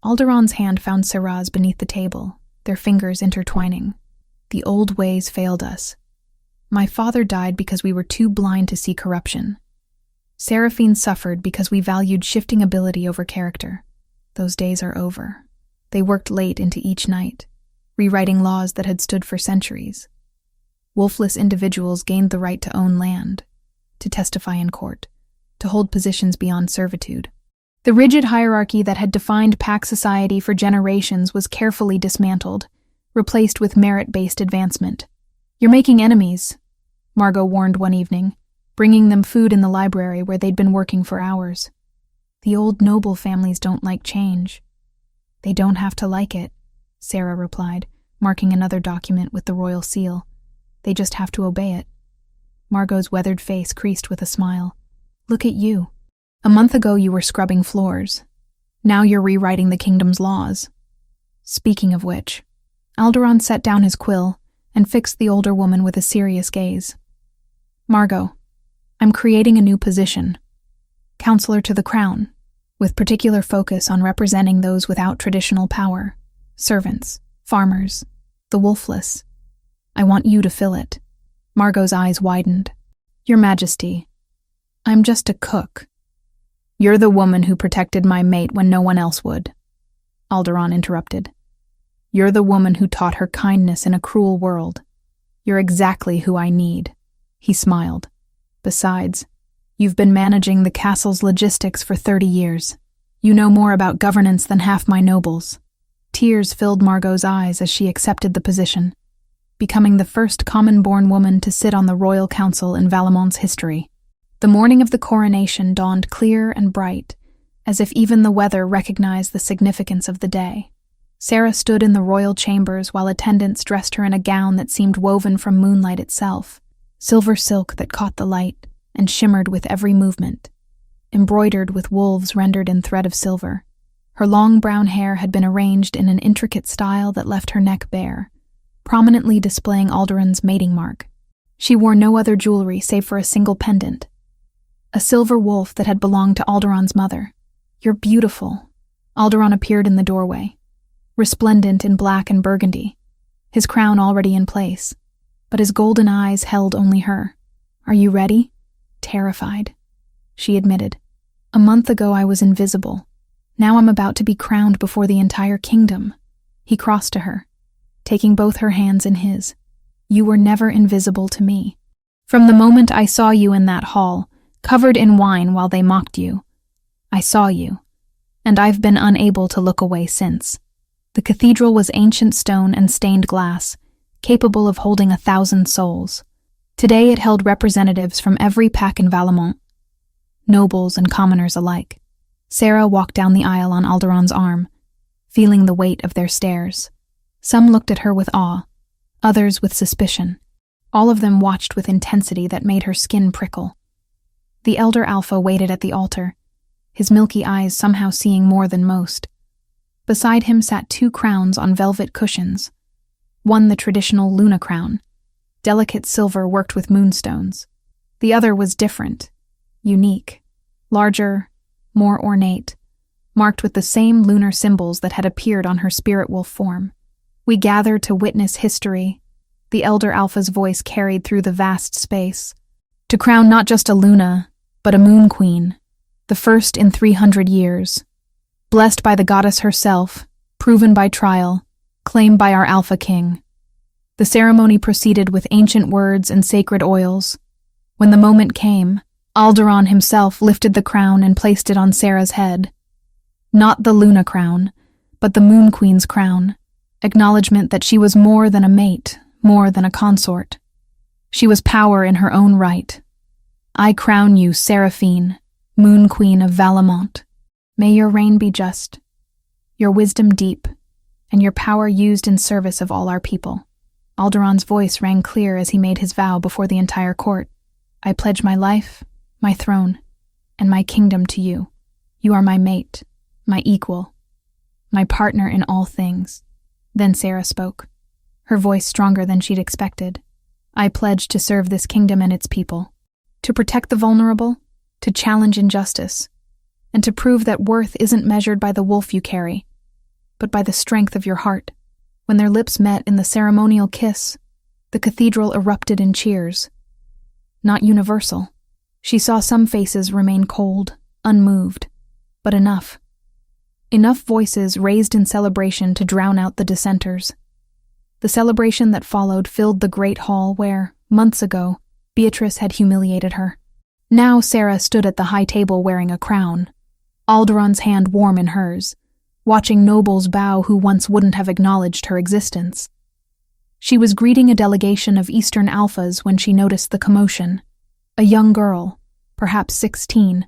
Alderaan's hand found Sarah's beneath the table, their fingers intertwining. The old ways failed us. My father died because we were too blind to see corruption. Seraphine suffered because we valued shifting ability over character. Those days are over. They worked late into each night, rewriting laws that had stood for centuries. Wolfless individuals gained the right to own land, to testify in court, to hold positions beyond servitude. The rigid hierarchy that had defined pack society for generations was carefully dismantled, replaced with merit-based advancement. You're making enemies, Margot warned one evening, bringing them food in the library where they'd been working for hours. The old noble families don't like change. They don't have to like it, Sarah replied, marking another document with the royal seal. They just have to obey it. Margot's weathered face creased with a smile. Look at you. A month ago you were scrubbing floors. Now you're rewriting the kingdom's laws. Speaking of which, Alderaan set down his quill and fixed the older woman with a serious gaze. Margot, I'm creating a new position, Counselor to the Crown, with particular focus on representing those without traditional power, servants, farmers, the wolfless. I want you to fill it. Margot's eyes widened. Your Majesty, I'm just a cook. You're the woman who protected my mate when no one else would, Alderaan interrupted. You're the woman who taught her kindness in a cruel world. You're exactly who I need. He smiled. Besides, you've been managing the castle's logistics for 30 years. You know more about governance than half my nobles. Tears filled Margot's eyes as she accepted the position, becoming the first common-born woman to sit on the royal council in Valamont's history. The morning of the coronation dawned clear and bright, as if even the weather recognized the significance of the day. Sarah stood in the royal chambers while attendants dressed her in a gown that seemed woven from moonlight itself, silver silk that caught the light and shimmered with every movement, embroidered with wolves rendered in thread of silver. Her long brown hair had been arranged in an intricate style that left her neck bare, prominently displaying Alderaan's mating mark. She wore no other jewelry save for a single pendant, a silver wolf that had belonged to Alderaan's mother. You're beautiful. Alderaan appeared in the doorway, resplendent in black and burgundy, his crown already in place, but his golden eyes held only her. Are you ready? Terrified, she admitted. A month ago I was invisible. Now I'm about to be crowned before the entire kingdom. He crossed to her, taking both her hands in his. You were never invisible to me. From the moment I saw you in that hall, covered in wine while they mocked you, I saw you, and I've been unable to look away since. The cathedral was ancient stone and stained glass, capable of holding 1,000 souls. Today it held representatives from every pack in Valamont, nobles and commoners alike. Sarah walked down the aisle on Alderaan's arm, feeling the weight of their stares. Some looked at her with awe, others with suspicion. All of them watched with intensity that made her skin prickle. The elder Alpha waited at the altar, his milky eyes somehow seeing more than most. Beside him sat 2 crowns on velvet cushions, one the traditional Luna crown, delicate silver worked with moonstones. The other was different, unique, larger, more ornate, marked with the same lunar symbols that had appeared on her spirit wolf form. "We gather to witness history," the elder Alpha's voice carried through the vast space, "to crown not just a Luna, but a moon queen, the first in 300 years. Blessed by the goddess herself, proven by trial, claimed by our Alpha King." The ceremony proceeded with ancient words and sacred oils. When the moment came, Alderon himself lifted the crown and placed it on Sarah's head. Not the Luna crown, but the Moon Queen's crown, acknowledgement that she was more than a mate, more than a consort. She was power in her own right. "I crown you, Seraphine, Moon Queen of Valamont. May your reign be just, your wisdom deep, and your power used in service of all our people." Alderon's voice rang clear as he made his vow before the entire court. "I pledge my life, my throne, and my kingdom to you. You are my mate, my equal, my partner in all things." Then Sarah spoke, her voice stronger than she'd expected. "I pledge to serve this kingdom and its people, to protect the vulnerable, to challenge injustice, and to prove that worth isn't measured by the wolf you carry, but by the strength of your heart." When their lips met in the ceremonial kiss, the cathedral erupted in cheers. Not universal. She saw some faces remain cold, unmoved, but enough. Enough voices raised in celebration to drown out the dissenters. The celebration that followed filled the great hall where, months ago, Beatrice had humiliated her. Now Sarah stood at the high table wearing a crown, Alderon's hand warm in hers, watching nobles bow who once wouldn't have acknowledged her existence. She was greeting a delegation of Eastern Alphas when she noticed the commotion. A young girl, perhaps 16,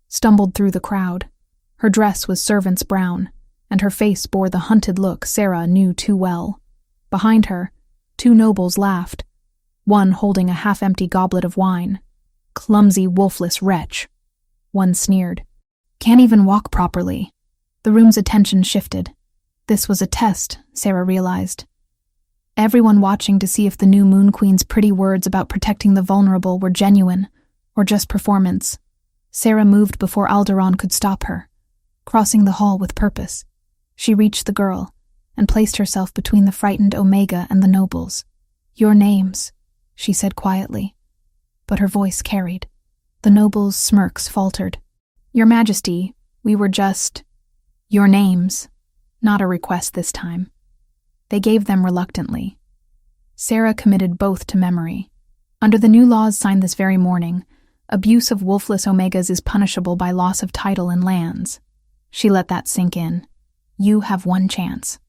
stumbled through the crowd. Her dress was servant's brown, and her face bore the hunted look Sarah knew too well. Behind her, 2 nobles laughed, one holding a half-empty goblet of wine. "Clumsy, wolfless wretch," one sneered. "Can't even walk properly." The room's attention shifted. This was a test, Sarah realized. Everyone watching to see if the new Moon Queen's pretty words about protecting the vulnerable were genuine, or just performance. Sarah moved before Alderon could stop her, crossing the hall with purpose. She reached the girl, and placed herself between the frightened Omega and the nobles. "Your names," she said quietly, but her voice carried. The nobles' smirks faltered. "Your Majesty, we were just—" "Your names," not a request this time. They gave them reluctantly. Sarah committed both to memory. Under the new laws signed this very morning, abuse of wolfless Omegas is punishable by loss of title and lands. She let that sink in. "You have one chance."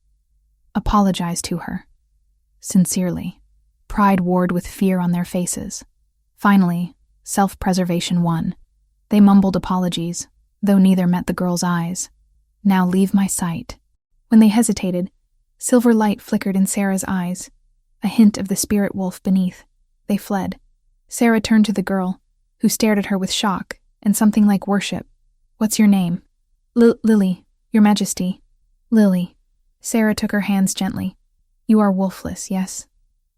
Apologize to her. Sincerely. Pride warred with fear on their faces. Finally, self-preservation won. They mumbled apologies, though neither met the girl's eyes. "Now leave my sight." When they hesitated, silver light flickered in Sarah's eyes, a hint of the spirit wolf beneath. They fled. Sarah turned to the girl, who stared at her with shock and something like worship. "What's your name?" Lily, Your Majesty." "Lily." Sarah took her hands gently. "You are wolfless, yes?"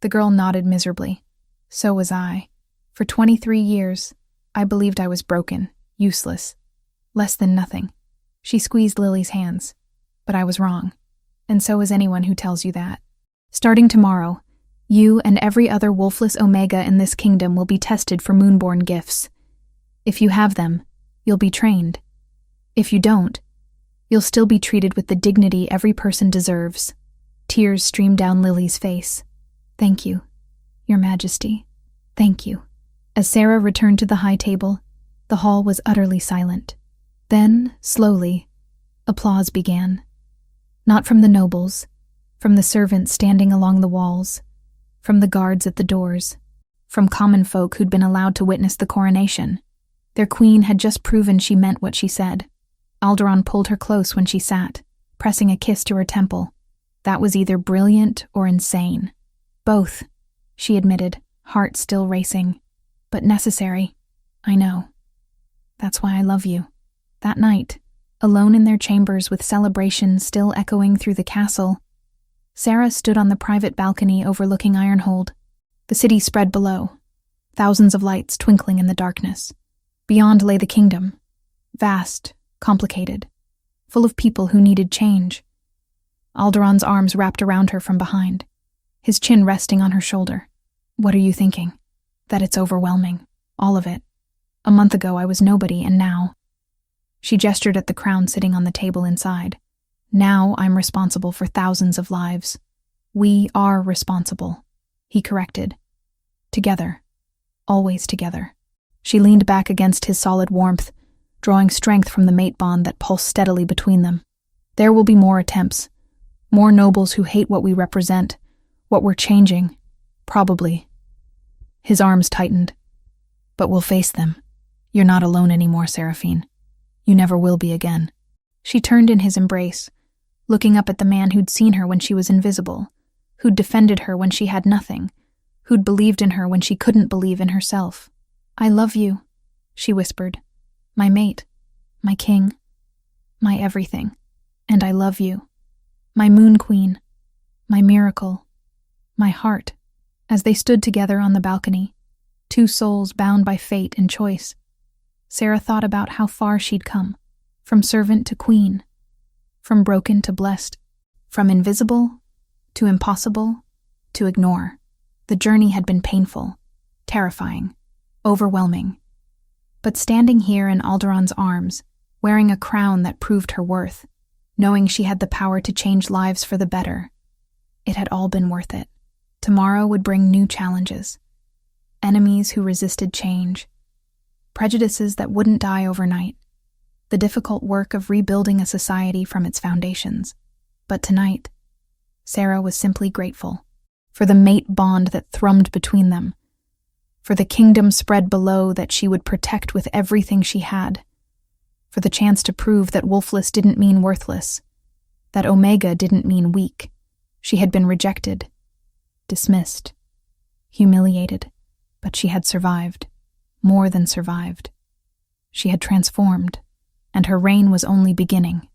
The girl nodded miserably. "So was I. For 23 years, I believed I was broken, useless, less than nothing." She squeezed Lily's hands. "But I was wrong. And so is anyone who tells you that. Starting tomorrow, you and every other wolfless Omega in this kingdom will be tested for moonborn gifts. If you have them, you'll be trained. If you don't, you'll still be treated with the dignity every person deserves." Tears streamed down Lily's face. "Thank you, Your Majesty. Thank you." As Sarah returned to the high table, the hall was utterly silent. Then, slowly, applause began. Not from the nobles, from the servants standing along the walls, from the guards at the doors, from common folk who'd been allowed to witness the coronation. Their queen had just proven she meant what she said. Alderon pulled her close when she sat, pressing a kiss to her temple. That was either brilliant or insane. "Both," she admitted, heart still racing. "But necessary. I know. That's why I love you." That night, alone in their chambers with celebration still echoing through the castle, Sarah stood on the private balcony overlooking Ironhold. The city spread below, thousands of lights twinkling in the darkness. Beyond lay the kingdom, vast, complicated. full of people who needed change. Alderon's arms wrapped around her from behind, his chin resting on her shoulder. "What are you thinking?" "That it's overwhelming. All of it. A month ago I was nobody, and now—" She gestured at the crown sitting on the table inside. "Now I'm responsible for thousands of lives. We are responsible," he corrected. "Together. Always together." She leaned back against his solid warmth, drawing strength from the mate bond that pulsed steadily between them. "There will be more attempts. More nobles who hate what we represent, what we're changing. Probably." His arms tightened. "But we'll face them. You're not alone anymore, Seraphine. You never will be again." She turned in his embrace, looking up at the man who'd seen her when she was invisible, who'd defended her when she had nothing, who'd believed in her when she couldn't believe in herself. "I love you," she whispered. "My mate, my king, my everything. And I love you. My moon queen, my miracle, my heart." As they stood together on the balcony, two souls bound by fate and choice, Sarah thought about how far she'd come, from servant to queen, from broken to blessed, from invisible to impossible to ignore. The journey had been painful, terrifying, overwhelming. But standing here in Alderon's arms, wearing a crown that proved her worth, knowing she had the power to change lives for the better, it had all been worth it. Tomorrow would bring new challenges, enemies who resisted change, prejudices that wouldn't die overnight, the difficult work of rebuilding a society from its foundations. But tonight, Sarah was simply grateful for the mate bond that thrummed between them, for the kingdom spread below that she would protect with everything she had, for the chance to prove that wolfless didn't mean worthless, that Omega didn't mean weak. She had been rejected, dismissed, humiliated, but she had survived, more than survived. She had transformed, and her reign was only beginning.